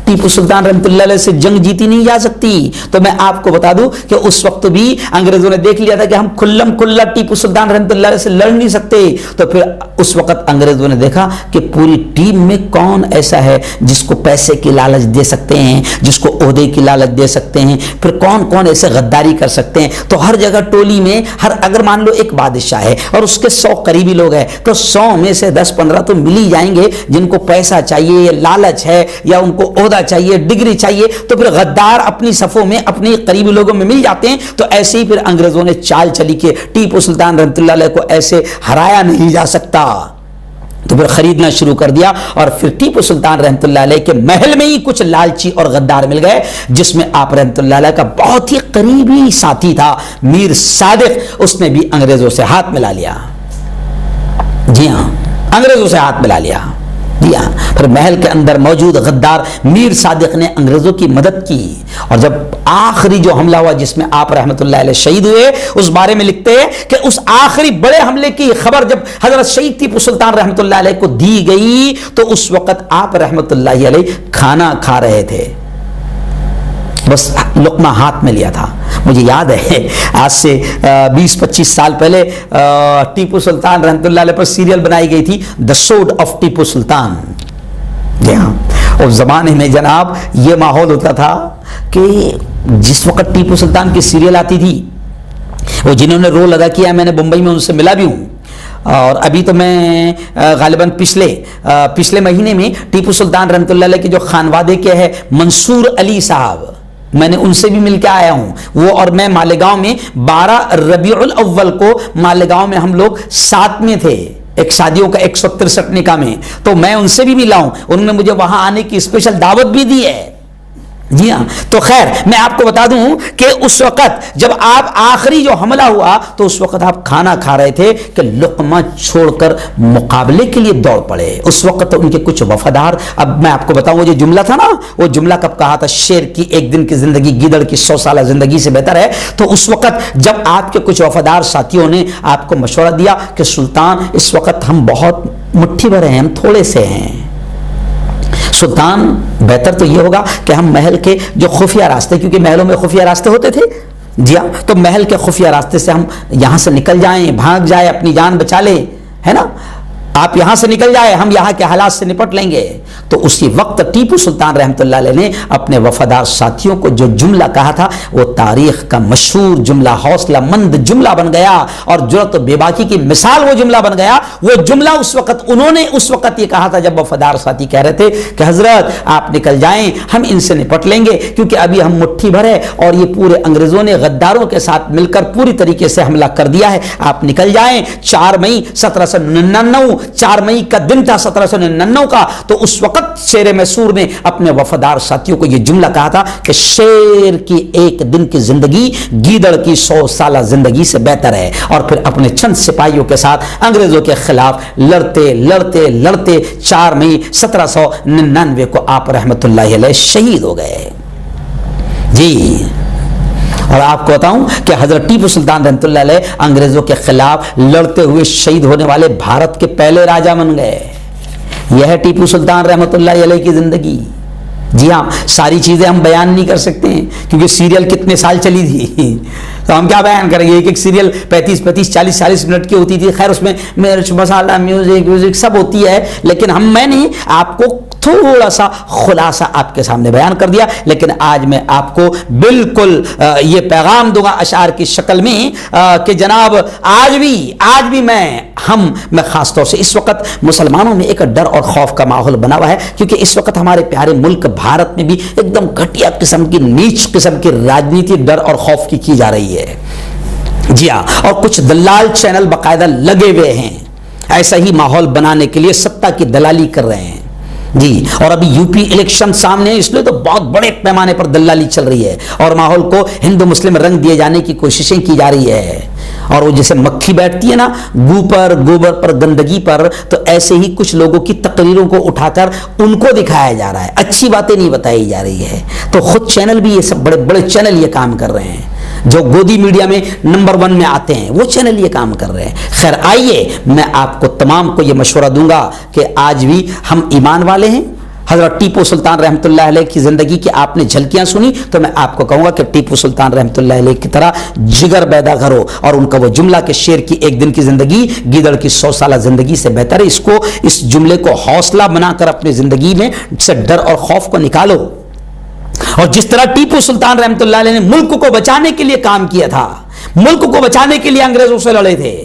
ٹیپو سلطان رحمۃ اللہ علیہ سے جنگ جیتی نہیں جا سکتی، تو میں آپ کو بتا دوں کہ اس وقت بھی انگریزوں نے دیکھ لیا تھا کہ ہم کھلم کھلا ٹیپو سلطان رحمۃ اللہ علیہ سے لڑ نہیں سکتے۔ تو پھر اس وقت انگریزوں نے دیکھا کہ پوری ٹیم میں کون ایسا ہے جس کو پیسے کی لالچ دے سکتے ہیں، جس کو عہدے کی لالچ دے سکتے ہیں، پھر کون کون ایسے غداری کر سکتے ہیں۔ تو ہر جگہ ٹولی میں اگر مان لو ایک بادشاہ ہے اور اس کے 100 قریبی لوگ ہیں، تو 100 میں سے 10-15 تو مل ہی جائیں گے جن کو پیسہ چاہیے، لالچ ہے، یا ان کو عہدہ چاہیے، ڈگری چاہیے، تو پھر غدار اپنی صفوں میں اپنے قریبی لوگوں میں مل جاتے ہیں۔ تو ایسے ہی پھر انگریزوں نے چال چلی کہ ٹیپو سلطان رحمۃ اللہ علیہ کو ایسے ہرایا نہیں جا سکتا، تو پھر خریدنا شروع کر دیا۔ اور پھر ٹیپو سلطان رحمۃ اللہ علیہ کے محل میں ہی کچھ لالچی اور غدار مل گئے، جس میں آپ رحمۃ اللہ علیہ کا بہت ہی قریبی ساتھی تھا میر صادق، اس نے بھی انگریزوں سے ہاتھ ملا لیا۔ جی ہاں، انگریزوں سے ہاتھ ملا لیا۔ جی ہاں، پھر محل کے اندر موجود غدار میر صادق نے انگریزوں کی مدد کی، اور جب آخری جو حملہ ہوا جس میں آپ رحمۃ اللہ علیہ شہید ہوئے، اس بارے میں لکھتے ہیں کہ اس آخری بڑے حملے کی خبر جب حضرت شہید ٹیپو سلطان رحمۃ اللہ علیہ کو دی گئی تو اس وقت آپ رحمۃ اللہ علیہ کھانا کھا رہے تھے، بس لقمہ ہاتھ میں لیا تھا۔ مجھے یاد ہے آج سے 20-25 سال پہلے ٹیپو سلطان رحمۃ اللہ علیہ پر سیریل بنائی گئی تھی دی سورڈ آف ٹیپو سلطان۔ جی ہاں، اس زمانے میں جناب یہ ماحول ہوتا تھا کہ جس وقت ٹیپو سلطان کی سیریل آتی تھی، وہ جنہوں نے رول ادا کیا میں نے بمبئی میں ان سے ملا بھی ہوں، اور ابھی تو میں غالباً پچھلے مہینے میں ٹیپو سلطان رحمۃ اللہ علیہ کے جو خانوادے کے ہے منصور علی صاحب، میں نے ان سے بھی مل کے آیا ہوں. وہ اور میں مالیگاؤں میں 12 ربیع الاول کو مالیگاؤں میں ہم لوگ ساتھ میں تھے ایک شادیوں کا 163 نکاح میں, تو میں ان سے بھی ملا ہوں. انہوں نے مجھے وہاں آنے کی اسپیشل دعوت بھی دی ہے. جی ہاں, تو خیر میں آپ کو بتا دوں کہ اس وقت جب آپ آخری جو حملہ ہوا تو اس وقت آپ کھانا کھا رہے تھے کہ لقمہ چھوڑ کر مقابلے کے لیے دوڑ پڑے. اس وقت ان کے کچھ وفادار, اب میں آپ کو بتاؤں وہ جو جملہ تھا نا, وہ جملہ کب کہا تھا, شیر کی ایک دن کی زندگی گیدڑ کی 100 سالہ زندگی سے بہتر ہے. تو اس وقت جب آپ کے کچھ وفادار ساتھیوں نے آپ کو مشورہ دیا کہ سلطان اس وقت ہم بہت مٹھی بھر ہیں, ہم تھوڑے سے ہیں, سلطان بہتر تو یہ ہوگا کہ ہم محل کے جو خفیہ راستے, کیونکہ محلوں میں خفیہ راستے ہوتے تھے, جی ہاں, تو محل کے خفیہ راستے سے ہم یہاں سے نکل جائیں, بھاگ جائیں, اپنی جان بچا لیں, ہے نا, آپ یہاں سے نکل جائیں, ہم یہاں کے حالات سے نپٹ لیں گے. تو اسی وقت ٹیپو سلطان رحمۃ اللہ علیہ نے اپنے وفادار ساتھیوں کو جو جملہ کہا تھا وہ تاریخ کا مشہور جملہ, حوصلہ مند جملہ بن گیا اور جرأت و بے باکی کی مثال وہ جملہ بن گیا. وہ جملہ اس وقت انہوں نے اس وقت یہ کہا تھا جب وفادار ساتھی کہہ رہے تھے کہ حضرت آپ نکل جائیں, ہم ان سے نپٹ لیں گے کیونکہ ابھی ہم مٹھی بھر ہے اور یہ پورے انگریزوں نے غداروں کے ساتھ مل کر پوری طریقے سے حملہ کر دیا ہے, آپ نکل جائیں. 4 مئی 1799 4 مئی کا دن تھا 1799 کا. تو اس وقت شیر میسور نے اپنے وفادار ساتھیوں کو یہ جملہ کہا تھا کہ شیر کی ایک دن کی زندگی گیدڑ کی 100 سالہ زندگی سے بہتر ہے. اور پھر اپنے چند سپاہیوں کے ساتھ انگریزوں کے خلاف لڑتے لڑتے لڑتے 4 مئی 1799 کو آپ رحمت اللہ علیہ شہید ہو گئے. جی, اور آپ کو بتاؤں کہ حضرت ٹیپو سلطان رحمۃ اللہ علیہ انگریزوں کے خلاف لڑتے ہوئے شہید ہونے والے بھارت کے پہلے راجا بن گئے. یہ ہے ٹیپو سلطان رحمۃ اللہ علیہ کی زندگی. جی ہاں, ساری چیزیں ہم بیان نہیں کر سکتے ہیں کیونکہ سیریل کتنے سال چلی تھی, تو ہم کیا بیان کریں گے. ایک سیریل 35 40 منٹ کی ہوتی تھی. خیر اس میں مرچ مسالہ میوزک سب ہوتی ہے, لیکن میں نے آپ کو تھوڑا سا خلاصہ آپ کے سامنے بیان کر دیا. لیکن آج میں آپ کو بالکل یہ پیغام دوں گا اشعار کی شکل میں کہ جناب آج بھی میں خاص طور سے اس وقت مسلمانوں میں ایک ڈر اور خوف کا ماحول بنا ہوا ہے, کیونکہ اس وقت ہمارے پیارے ملک بھارت میں بھی ایک دم گھٹیا قسم کی, نیچ قسم کی راجنیتی ڈر اور خوف کی جا رہی ہے. جی ہاں, اور کچھ دلال چینل باقاعدہ لگے ہوئے ہیں ایسا ہی ماحول بنانے کے لیے, ستا کی دلالی کر رہے ہیں. جی, اور ابھی یو پی الیکشن سامنے ہے, اس لیے تو بہت بڑے پیمانے پر دلالی چل رہی ہے اور ماحول کو ہندو مسلم رنگ دیے جانے کی کوششیں کی جا رہی ہے. اور وہ جیسے مکھی بیٹھتی ہے نا گوبر پر گندگی پر, تو ایسے ہی کچھ لوگوں کی تقریروں کو اٹھا کر ان کو دکھایا جا رہا ہے, اچھی باتیں نہیں بتائی جا رہی ہے. تو خود چینل بھی, یہ سب بڑے بڑے چینل یہ کام کر رہے ہیں, جو گودی میڈیا میں نمبر 1 میں آتے ہیں, وہ چینل یہ کام کر رہے ہیں. خیر آئیے, میں آپ کو تمام کو یہ مشورہ دوں گا کہ آج بھی ہم ایمان والے ہیں. حضرت ٹیپو سلطان رحمۃ اللہ علیہ کی زندگی کی آپ نے جھلکیاں سنی, تو میں آپ کو کہوں گا کہ ٹیپو سلطان رحمۃ اللہ علیہ کی طرح جگر پیدا کرو. اور ان کا وہ جملہ کہ شیر کی ایک دن کی زندگی گیدڑ کی 100 سالہ زندگی سے بہتر ہے, اس جملے کو حوصلہ بنا کر اپنی زندگی میں سے ڈر اور خوف کو نکالو. اور جس طرح ٹیپو سلطان رحمۃ اللہ علیہ نے ملک کو بچانے کے لیے کام کیا تھا, ملک کو بچانے کے لیے انگریزوں سے لڑے تھے,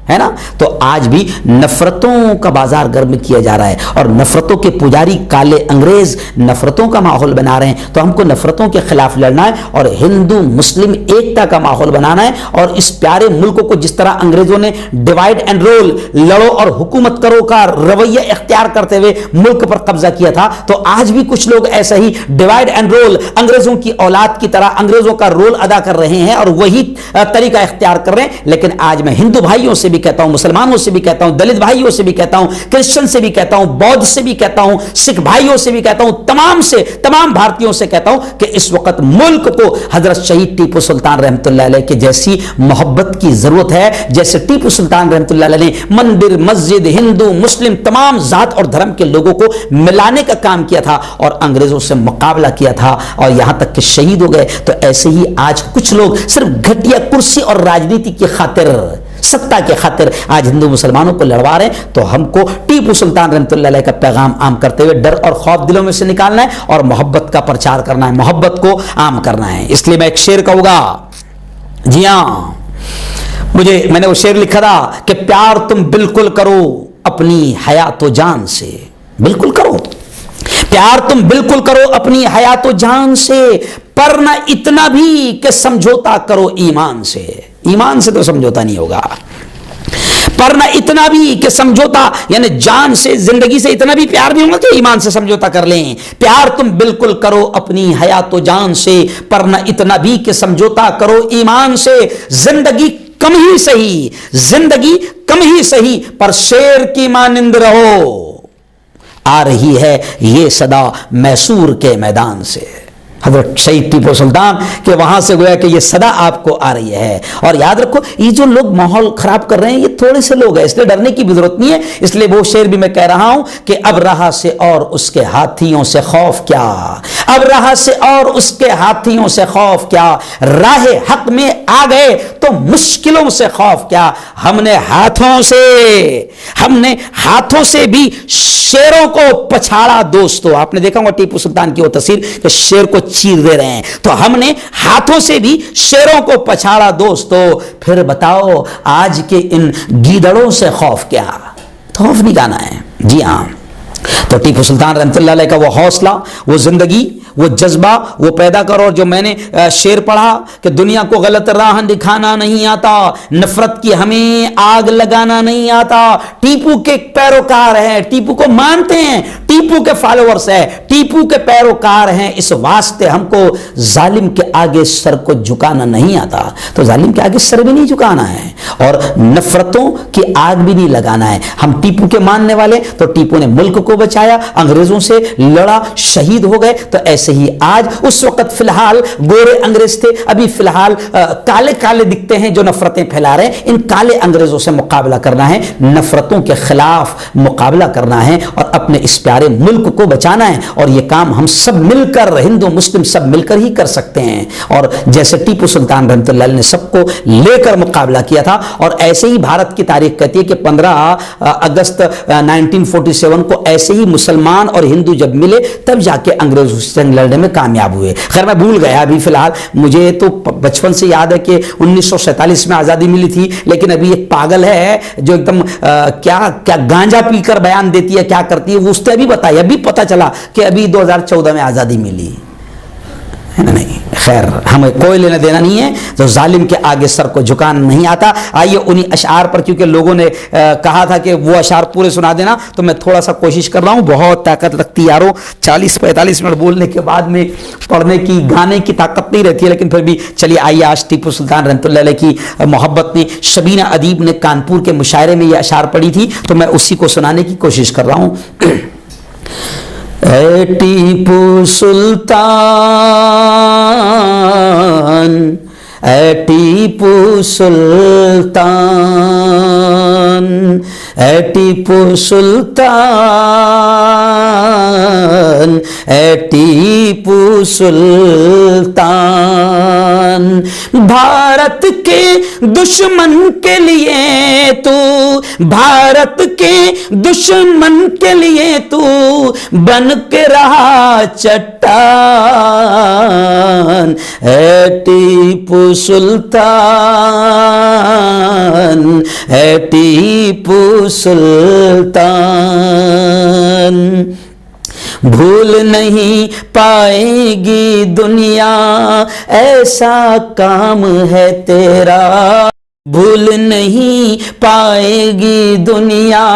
ہے نا, تو آج بھی نفرتوں کا بازار گرم کیا جا رہا ہے اور نفرتوں کے پجاری کالے انگریز نفرتوں کا ماحول بنا رہے ہیں. تو ہم کو نفرتوں کے خلاف لڑنا ہے اور ہندو مسلم ایکتا کا ماحول بنانا ہے. اور اس پیارے ملک کو جس طرح انگریزوں نے ڈیوائڈ اینڈ رول, لڑو اور حکومت کرو کا رویہ اختیار کرتے ہوئے ملک پر قبضہ کیا تھا, تو آج بھی کچھ لوگ ایسا ہی ڈیوائڈ اینڈ رول انگریزوں کی اولاد کی طرح انگریزوں کا رول ادا کر رہے ہیں اور وہی طریقہ اختیار کر رہے ہیں. لیکن آج میں ہندو بھائیوں سے بھی کہتا ہوں, مسلمانوں سے بھی کہتا ہوں, دلت بھائیوں سے بھی کہتا ہوں, کرسچن سے بھی کہتا ہوں, بودھ سے بھی کہتا ہوں, سکھ بھائیوں سے بھی کہتا ہوں, تمام بھارتیوں سے کہتا ہوں کہ اس وقت ملک کو حضرت شہید ٹیپو سلطان رحمۃ اللہ علیہ کے جیسی محبت کی ضرورت ہے, جیسے ٹیپو سلطان رحمۃ اللہ علیہ نے مندر مسجد ہندو مسلم تمام ذات اور دھرم کے لوگوں کو ملانے کا کام کیا تھا اور انگریزوں سے مقابلہ کیا تھا اور یہاں تک کہ شہید ہو گئے. تو ایسے ہی آج کچھ لوگ صرف گھٹیا کرسی اور راجنیتی کی خاطر, ستا کے خاطر آج ہندو مسلمانوں کو لڑوا رہے ہیں. تو ہم کو ٹیپو سلطان رحمۃ اللہ علیہ کا پیغام عام کرتے ہوئے ڈر اور خوف دلوں میں سے نکالنا ہے اور محبت کا پرچار کرنا ہے, محبت کو عام کرنا ہے. اس لیے میں ایک شعر کہوں گا. جی ہاں, میں نے وہ شعر لکھا تھا کہ پیار تم بالکل کرو اپنی حیات و جان سے, بالکل کرو پیار تم بالکل کرو اپنی حیات و جان سے, پر نہ اتنا بھی کہ سمجھوتا کرو ایمان سے. ایمان سے تو سمجھوتا نہیں ہوگا. پر نہ اتنا بھی کہ سمجھوتا یعنی جان سے زندگی سے اتنا بھی پیار نہیں ہوگا کہ ایمان سے سمجھوتا کر لیں. پیار تم بالکل کرو اپنی حیات و جان سے, پر نہ اتنا بھی کہ سمجھوتا کرو ایمان سے. زندگی کم ہی صحیح, زندگی کم ہی صحیح, پر شیر کی مانند رہو. آ رہی ہے یہ صدا میسور کے میدان سے. حضرت شہید ٹیپو سلطان کہ وہاں سے گویا کہ یہ صدا آپ کو آ رہی ہے. اور یاد رکھو یہ جو لوگ ماحول خراب کر رہے ہیں یہ تھوڑے سے لوگ ہیں, اس لیے ڈرنے کی بھی ضرورت نہیں ہے. اس لیے وہ شعر بھی میں کہہ رہا ہوں کہ اب رہا سے اور اس کے ہاتھیوں سے خوف کیا, اب رہا سے اور اس کے ہاتھیوں سے خوف کیا, راہ حق میں آ گئے تو مشکلوں سے خوف کیا. ہم نے ہاتھوں سے بھی شیروں کو پچھاڑا دوستو. آپ نے دیکھا ہوگا ٹیپو سلطان کی وہ تصویر کہ شیر کو چیر دے رہے ہیں, تو ہم نے ہاتھوں سے بھی شیروں کو پچھاڑا دوستو. پھر بتاؤ آج کے ان گیدڑوں سے خوف کیا. خوف نہیں گانا ہے. جی ہاں, تو ٹیپو سلطان رحمۃ اللہ علیہ کا وہ حوصلہ, وہ زندگی, وہ جذبہ وہ پیدا کرو. اور جو میں نے شعر پڑھا کہ دنیا کو غلط راہ دکھانا نہیں آتا, نفرت کی ہمیں آگ لگانا نہیں آتا. ٹیپو کے پیروکار ہیں, ٹیپو کو مانتے ہیں, ٹیپو کے فالوورز ہیں, ٹیپو کے پیروکار ہیں, اس واسطے ہم کو ظالم کے آگے سر کو جھکانا نہیں آتا. تو ظالم کے آگے سر بھی نہیں جھکانا ہے اور نفرتوں کی آگ بھی نہیں لگانا ہے. ہم ٹیپو کے ماننے والے, تو ٹیپو نے ملک کو بچایا, انگریزوں سے لڑا, شہید ہو گئے. تو ایسے ہی آج اس وقت فی الحال گورے انگریز تھے, ابھی فی الحال کالے کالے دکھتے ہیں جو نفرتیں پھیلا رہے ہیں. ان کالے انگریزوں سے مقابلہ کرنا ہے, نفرتوں کے خلاف مقابلہ کرنا ہے اور اپنے اس پیارے ملک کو بچانا ہے. اور یہ کام ہم سب مل کر, ہندو مسلم سب مل کر ہی کر سکتے ہیں. اور جیسے ٹیپو سلطان رحمۃ اللہ علیہ نے سب کو لے کر مقابلہ کیا تھا, اور ایسے ہی بھارت کی تاریخ کہتی ہے کہ 15 اگست 1947 کو ایسے ہی مسلمان اور ہندو جب ملے تب جا کے انگریزوں سے جنگ لڑنے میں کامیاب ہوئے. خیر میں بھول گیا ابھی فی الحال, مجھے تو بچپن سے یاد ہے کہ 1947 میں آزادی ملی تھی, لیکن ابھی ایک پاگل ہے جو ایک دم کیا گانجا پی کر بیان دیتی ہے, کیا کرتی ہے وہ, اس نے ابھی بتایا, ابھی پتہ چلا کہ ابھی 2014 میں آزادی ملی ہے نا. نہیں خیر, ہمیں کوئی لینا دینا نہیں ہے, تو ظالم کے آگے سر کو جھکانا نہیں آتا. آئیے انہی اشعار پر, کیونکہ لوگوں نے کہا تھا کہ وہ اشعار پورے سنا دینا, تو میں تھوڑا سا کوشش کر رہا ہوں. بہت طاقت لگتی یاروں, 40-45 منٹ بولنے کے بعد میں پڑھنے کی, گانے کی طاقت نہیں رہتی ہے. لیکن پھر بھی چلیے آئیے, آج ٹیپو سلطان رحمۃ اللہ علیہ کی محبت نے, شبینہ ادیب نے کانپور کے مشاعرے میں یہ اشعار پڑھی تھی, تو میں اسی کو سنانے کی کوشش کر رہا ہوں. اے ٹیپو سلطان, اے ٹیپو سلطان, اے ٹیپو سلطان, اے ٹیپو سلطان. بھارت کے دشمن کے لیے تو, بھارت کے دشمن کے لیے تو بن کے رہا چٹان. اے ٹیپو سلطان, اے ٹیپو سلطان. بھول نہیں پائے گی دنیا ایسا کام ہے تیرا, بھول نہیں پائے گی دنیا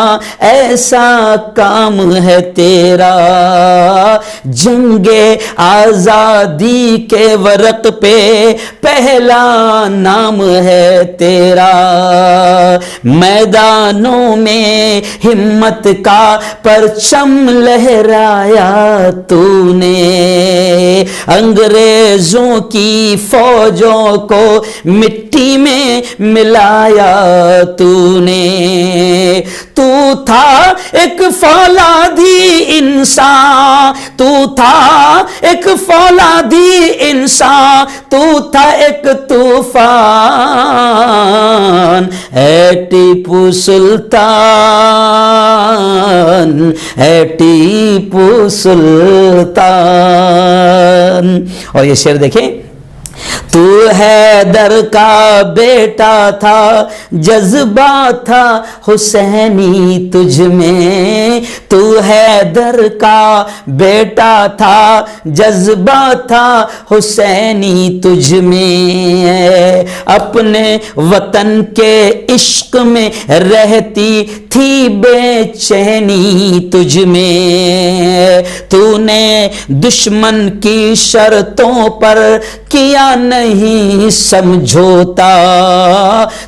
ایسا کام ہے تیرا. جنگ آزادی کے ورق پہ پہلا نام ہے تیرا. میدانوں میں ہمت کا پرچم لہرایا تو نے, انگریزوں کی فوجوں کو مٹی میں ملایا تو نے. تو تھا ایک فولادی انسان, تو تھا ایک فولادی انسان, تو تھا ایک طوفان. اے ٹیپو سلطان, اے ٹیپو سلطان. اور یہ شعر دیکھیں, تو حیدر کا بیٹا تھا جذبہ تھا حسینی تجھ میں، تو حیدر کا بیٹا تھا جذبہ تھا حسینی تجھ میں، اپنے وطن کے عشق میں رہتی تھی بے چینی تجھ میں، تو نے دشمن کی شرطوں پر کیا نہیں سمجھوتا،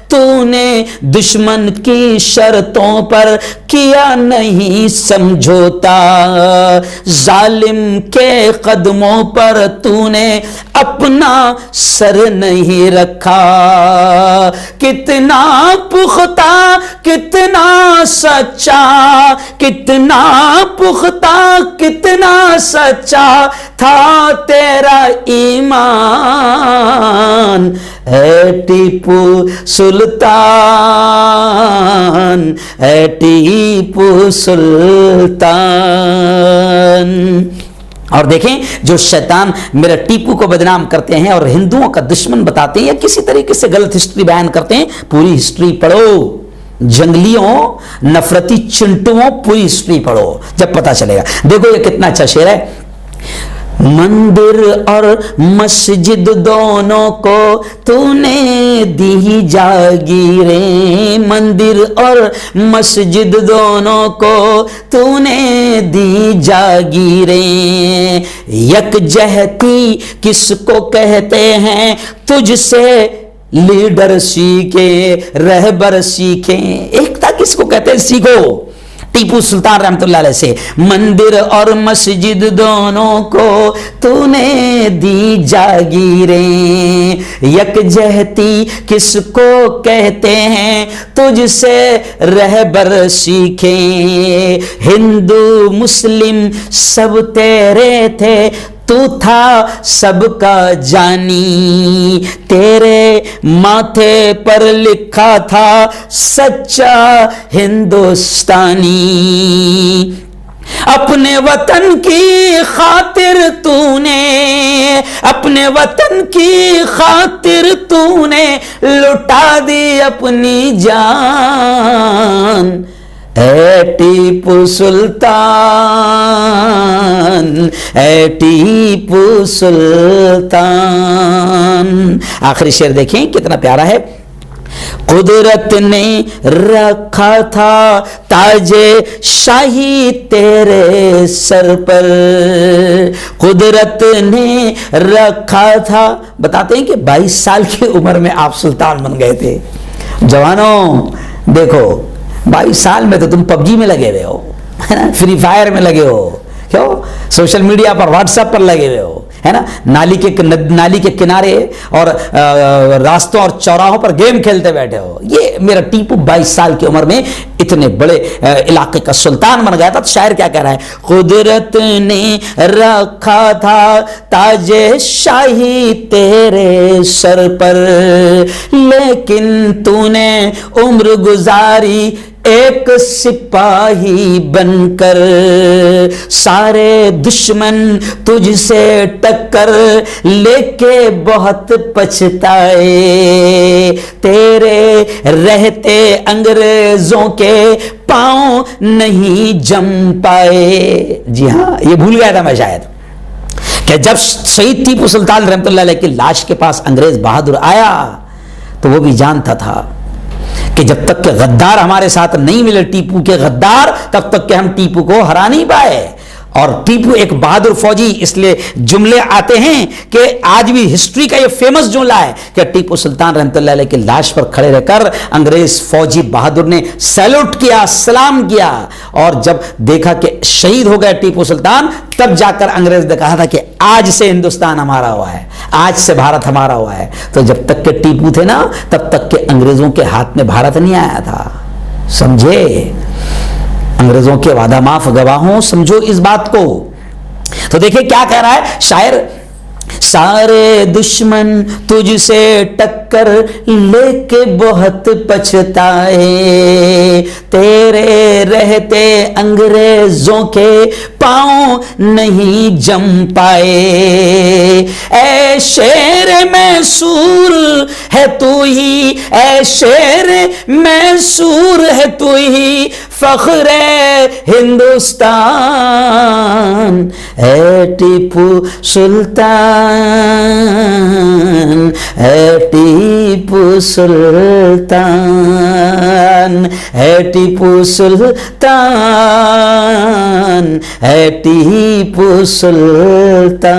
تو نے دشمن کی شرطوں پر کیا نہیں سمجھوتا، ظالم کے قدموں پر تو نے اپنا سر نہیں رکھا، کتنا پختہ کتنا سچا، کتنا پختہ کتنا سچا تھا تیرا ایمان، اے ٹیپو سلطان، اے ٹیپو سلطان۔ اور دیکھیں جو شیطان میرا ٹیپو کو بدنام کرتے ہیں اور ہندوؤں کا دشمن بتاتے ہیں یا کسی طریقے سے غلط ہسٹری بیان کرتے ہیں، پوری ہسٹری پڑھو، جنگلیوں نفرتی چنٹوؤں پوری ہسٹری پڑھو جب پتا چلے گا۔ دیکھو یہ کتنا اچھا شعر ہے، مندر اور مسجد دونوں کو تو نے دی جاگیریں، مندر اور مسجد دونوں کو تو نے دی جاگیریں، یکجہتی کس کو کہتے ہیں تجھ سے لیڈر سیکھیں رہبر سیکھیں، ایکتا کس کو کہتے ہیں سیکھو، ٹیپو سلطان رحمت اللہ علیہ سے، مندر اور مسجد دونوں کو تو نے دی جاگیریں، یکجہتی کس کو کہتے ہیں تجھ سے رہبر سیکھیں، ہندو مسلم سب تیرے تھے تو تھا سب کا جانی، تیرے ماتھے پر لکھا تھا سچا ہندوستانی، اپنے وطن کی خاطر تو نے، اپنے وطن کی خاطر تو نے لٹا دی اپنی جان، اے ٹیپو سلطان، اے ٹیپو سلطان۔ آخری شعر دیکھیں کتنا پیارا ہے، قدرت نے رکھا تھا تاج شاہی تیرے سر پر، قدرت نے رکھا تھا، بتاتے ہیں کہ 22 سال کی عمر میں آپ سلطان بن گئے تھے۔ جوانوں دیکھو 22 سال میں تو تم پب جی میں لگے ہوئے ہو، فری فائر میں لگے ہو، کیوں سوشل میڈیا پر واٹس ایپ پر لگے ہوئے ہو، ہے نا، نالی کے کنارے اور راستوں اور چوراہوں پر گیم کھیلتے بیٹھے ہو۔ یہ میرا ٹیپو 22 سال کی عمر میں اتنے بڑے علاقے کا سلطان بن گیا تھا۔ تو شاعر کیا کہہ رہا ہے، قدرت نے رکھا تھا تاج شاہی تیرے سر پر، لیکن تو نے عمر گزاری ایک سپاہی بن کر، سارے دشمن تجھ سے ٹکر لے کے بہت پچھتائے، تیرے رہتے انگریزوں کے پاؤں نہیں جم پائے۔ جی ہاں یہ بھول گیا تھا میں شاید کہ جب شہید ٹیپو سلطان رحمت اللہ علیہ کی لاش کے پاس انگریز بہادر آیا تو وہ بھی جانتا تھا کہ جب تک کہ غدار ہمارے ساتھ نہیں ملے ٹیپو کے غدار، تب تک کہ ہم ٹیپو کو ہرا نہیں پائے۔ اور ٹیپو ایک بہادر فوجی، اس لیے جملے آتے ہیں کہ آج بھی ہسٹری کا یہ فیمس جملہ ہے کہ ٹیپو سلطان رحمت اللہ علیہ کی لاش پر کھڑے رہ کر انگریز فوجی بہادر نے سیلوٹ کیا، سلام کیا، اور جب دیکھا کہ شہید ہو گیا ٹیپو سلطان، تب جا کر انگریز نے کہا تھا کہ آج سے ہندوستان ہمارا ہوا ہے، آج سے بھارت ہمارا ہوا ہے۔ تو جب تک کہ ٹیپو تھے نا تب تک کہ انگریزوں کے ہاتھ میں بھارت نہیں آیا تھا، سمجھے؟ انگریزوں کے وعدہ معاف گواہوں، سمجھو اس بات کو۔ تو دیکھیں کیا کہہ رہا ہے شاعر، سارے دشمن تجھ سے ٹکر لے کے بہت پچھتائے، تیرے رہتے انگریزوں کے پاؤں نہیں جم پائے، اے اے شیر میسور ہے تو ہی، اے شیر میسور ہے تو ہی فخر ہندوستان، اے ٹیپو سلطان، اے ٹیپو سلطان، اے ٹیپو سلطان، اے ٹیپو سلطان۔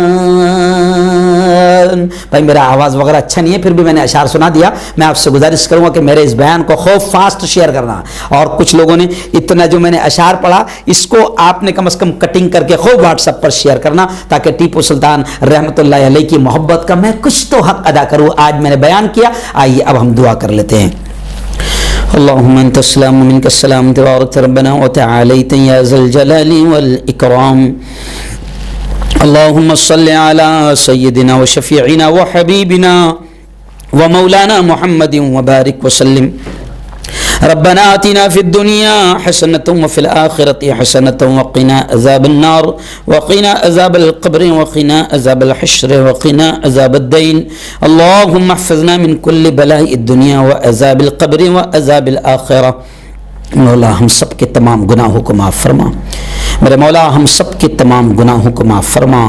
بھائی میرا آواز وغیرہ اچھا نہیں ہے، پھر بھی میں نے اشعار سنا دیا۔ میں آپ سے گزارش کروں گا کہ میرے اس بیان کو خوب فاسٹ شیئر کرنا، اور کچھ لوگوں نے اتنا جو میں نے اشعار پڑھا اس کو آپ نے کم از کم کٹنگ کر کے خوب واٹس ایپ پر شیئر کرنا، تاکہ ٹیپو سلطان رحمۃ اللہ علیہ کی محبت کا میں کچھ تو حق ادا کروں۔ آج میں نے بیان کیا، آئیے اب ہم دعا کر لیتے ہیں۔ اللهم انت السلام ومنك السلام، تبارك ربنا وتعاليت يا ذا الجلال والاكرام۔ اللهم صل على سيدنا وشفيعنا وحبيبنا ومولانا محمد وبارك وسلم۔ ربنا آتنا في الدنيا حسنة وفي الآخرة حسنة وقنا عذاب النار وقنا عذاب القبر وقنا عذاب الحشر وقنا عذاب الدين۔ اللهم احفظنا من كل بلاء الدنيا وعذاب القبر وعذاب الآخرة۔ مولا ہم سب کے تمام گناہوں کو معاف فرما، میرے مولا ہم سب کے تمام گناہوں کو معاف فرما،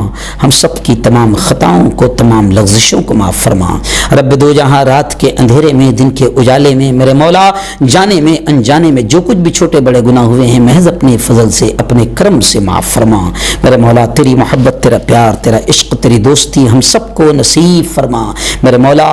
ہم سب کی تمام خطاؤں کو، تمام لغزشوں کو معاف فرما۔ رب دو جہاں رات کے اندھیرے میں، دن کے اجالے میں، میرے مولا جانے میں انجانے میں جو کچھ بھی چھوٹے بڑے گناہ ہوئے ہیں محض اپنے فضل سے، اپنے کرم سے معاف فرما۔ میرے مولا تیری محبت، تیرا پیار، تیرا عشق، تیری دوستی ہم سب کو نصیب فرما۔ میرے مولا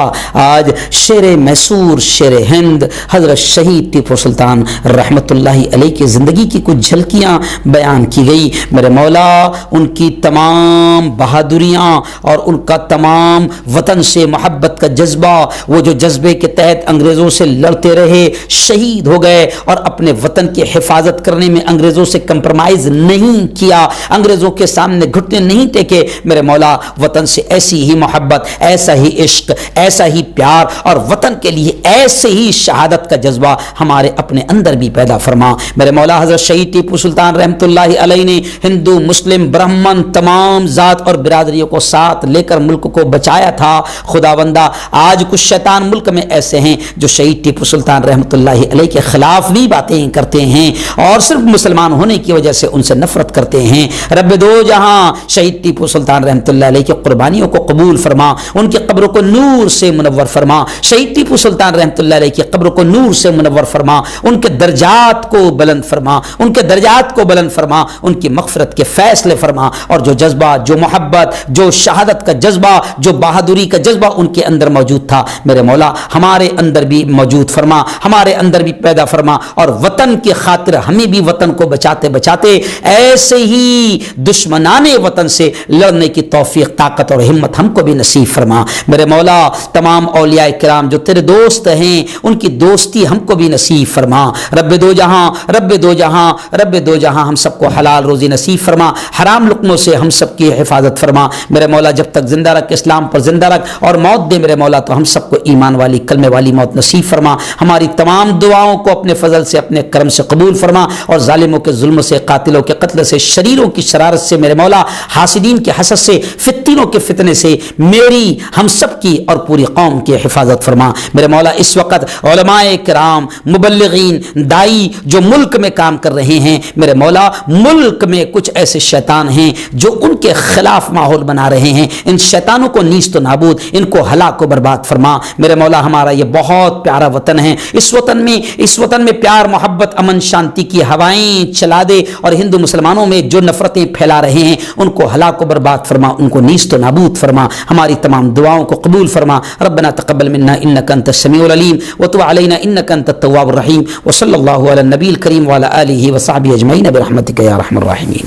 آج شیر میسور، شیر ہند حضرت شہید ٹیپو سلطان رحمت اللہ علیہ کی زندگی کی کچھ جھلکیاں بیان کی گئی۔ میرے مولا ان کی تمام بہادریاں اور ان کا تمام وطن سے محبت کا جذبہ، وہ جو جذبے کے تحت انگریزوں سے لڑتے رہے، شہید ہو گئے اور اپنے وطن کی حفاظت کرنے میں انگریزوں سے کمپرمائز نہیں کیا، انگریزوں کے سامنے گھٹنے نہیں ٹیکے۔ میرے مولا وطن سے ایسی ہی محبت، ایسا ہی عشق، ایسا ہی پیار اور وطن کے لیے ایسے ہی شہادت کا جذبہ ہمارے اپنے اندر بھی پیدا فرما۔ میرے مولا حضرت شہید ٹیپو سلطان رحمت اللہ علیہ نے ہندو، مسلم، برہمن تمام ذات اور برادریوں کو ساتھ لے کر ملک کو بچایا تھا۔ خداوندہ آج کچھ شیطان ملک میں ایسے ہیں جو شہید ٹیپو سلطان رحمت اللہ علیہ کے خلاف بھی باتیں کرتے ہیں اور صرف مسلمان ہونے کی وجہ سے ان سے نفرت کرتے ہیں۔ رب دو جہاں شہید ٹیپو سلطان رحمت اللہ علیہ کی قربانیوں کو قبول فرما، ان کی قبروں کو نور سے منور فرما، شہید ٹیپو سلطان رحمت اللہ علیہ کی قبروں کو نور سے منور فرما، ان کے درجات کو بلند فرما، ان کے درجات کو بلند فرما، ان کی مغفرت کے فیصلے فرما، اور جو جذبہ، جو محبت، جو شہادت کا جذبہ، جو بہادری کا جذبہ ان کے اندر موجود تھا، میرے مولا ہمارے اندر بھی موجود فرما، ہمارے اندر بھی پیدا فرما، اور وطن کی خاطر ہمیں بھی وطن کو بچاتے بچاتے ایسے ہی دشمنان وطن سے لڑنے کی توفیق، طاقت اور ہمت ہم کو بھی نصیب فرما۔ میرے مولا تمام اولیاء کرام جو تیرے دوست ہیں ان کی دوستی ہم کو بھی نصیب فرما۔ رب دو جہاں، رب دو جہاں، رب دو جہاں ہم سب کو حلال روزی نصیب فرما، حرام لقموں سے ہم سب کی حفاظت فرما۔ میرے مولا جب تک زندہ رکھ، اسلام پر زندہ رکھ، اور موت دے میرے مولا تو ہم سب کو ایمان والی، کلمے والی موت نصیب فرما۔ ہماری تمام دعاؤں کو اپنے فضل سے، اپنے کرم سے قبول فرما، اور ظالموں کے ظلم سے، قاتلوں کے قتل سے، شریروں کی شرارت سے، میرے مولا حاسدین کے حسد سے، فتنوں کے فتنے سے میری، ہم سب کی اور پوری قوم کی حفاظت فرما۔ میرے مولا اس وقت علماء کرام، مبلغین، دائی جو ملک میں کام کر رہے ہیں، میرے مولا ملک میں کچھ ایسے شیطان ہیں جو ان کے خلاف ماحول بنا رہے ہیں، ان شیطانوں کو نیست و نابود، ان کو ہلاک و برباد فرما۔ میرے مولا ہمارا یہ بہت پیارا وطن ہے، اس وطن میں پیار، محبت، امن، شانتی کی ہوائیں چلا دے، اور ہندو مسلمانوں میں جو نفرتیں پھیلا رہے ہیں ان کو ہلاک و برباد فرما، ان کو نیست و نابود فرما۔ ہماری تمام دعاؤں کو قبول فرما۔ ربنا تقبل منا انك انت السميع العليم وتب علينا انك انت التواب الرحيم، وصلى الله على النبي الكريم وعلى اله وصحبه اجمعين برحمتك يا ارحم الراحمين۔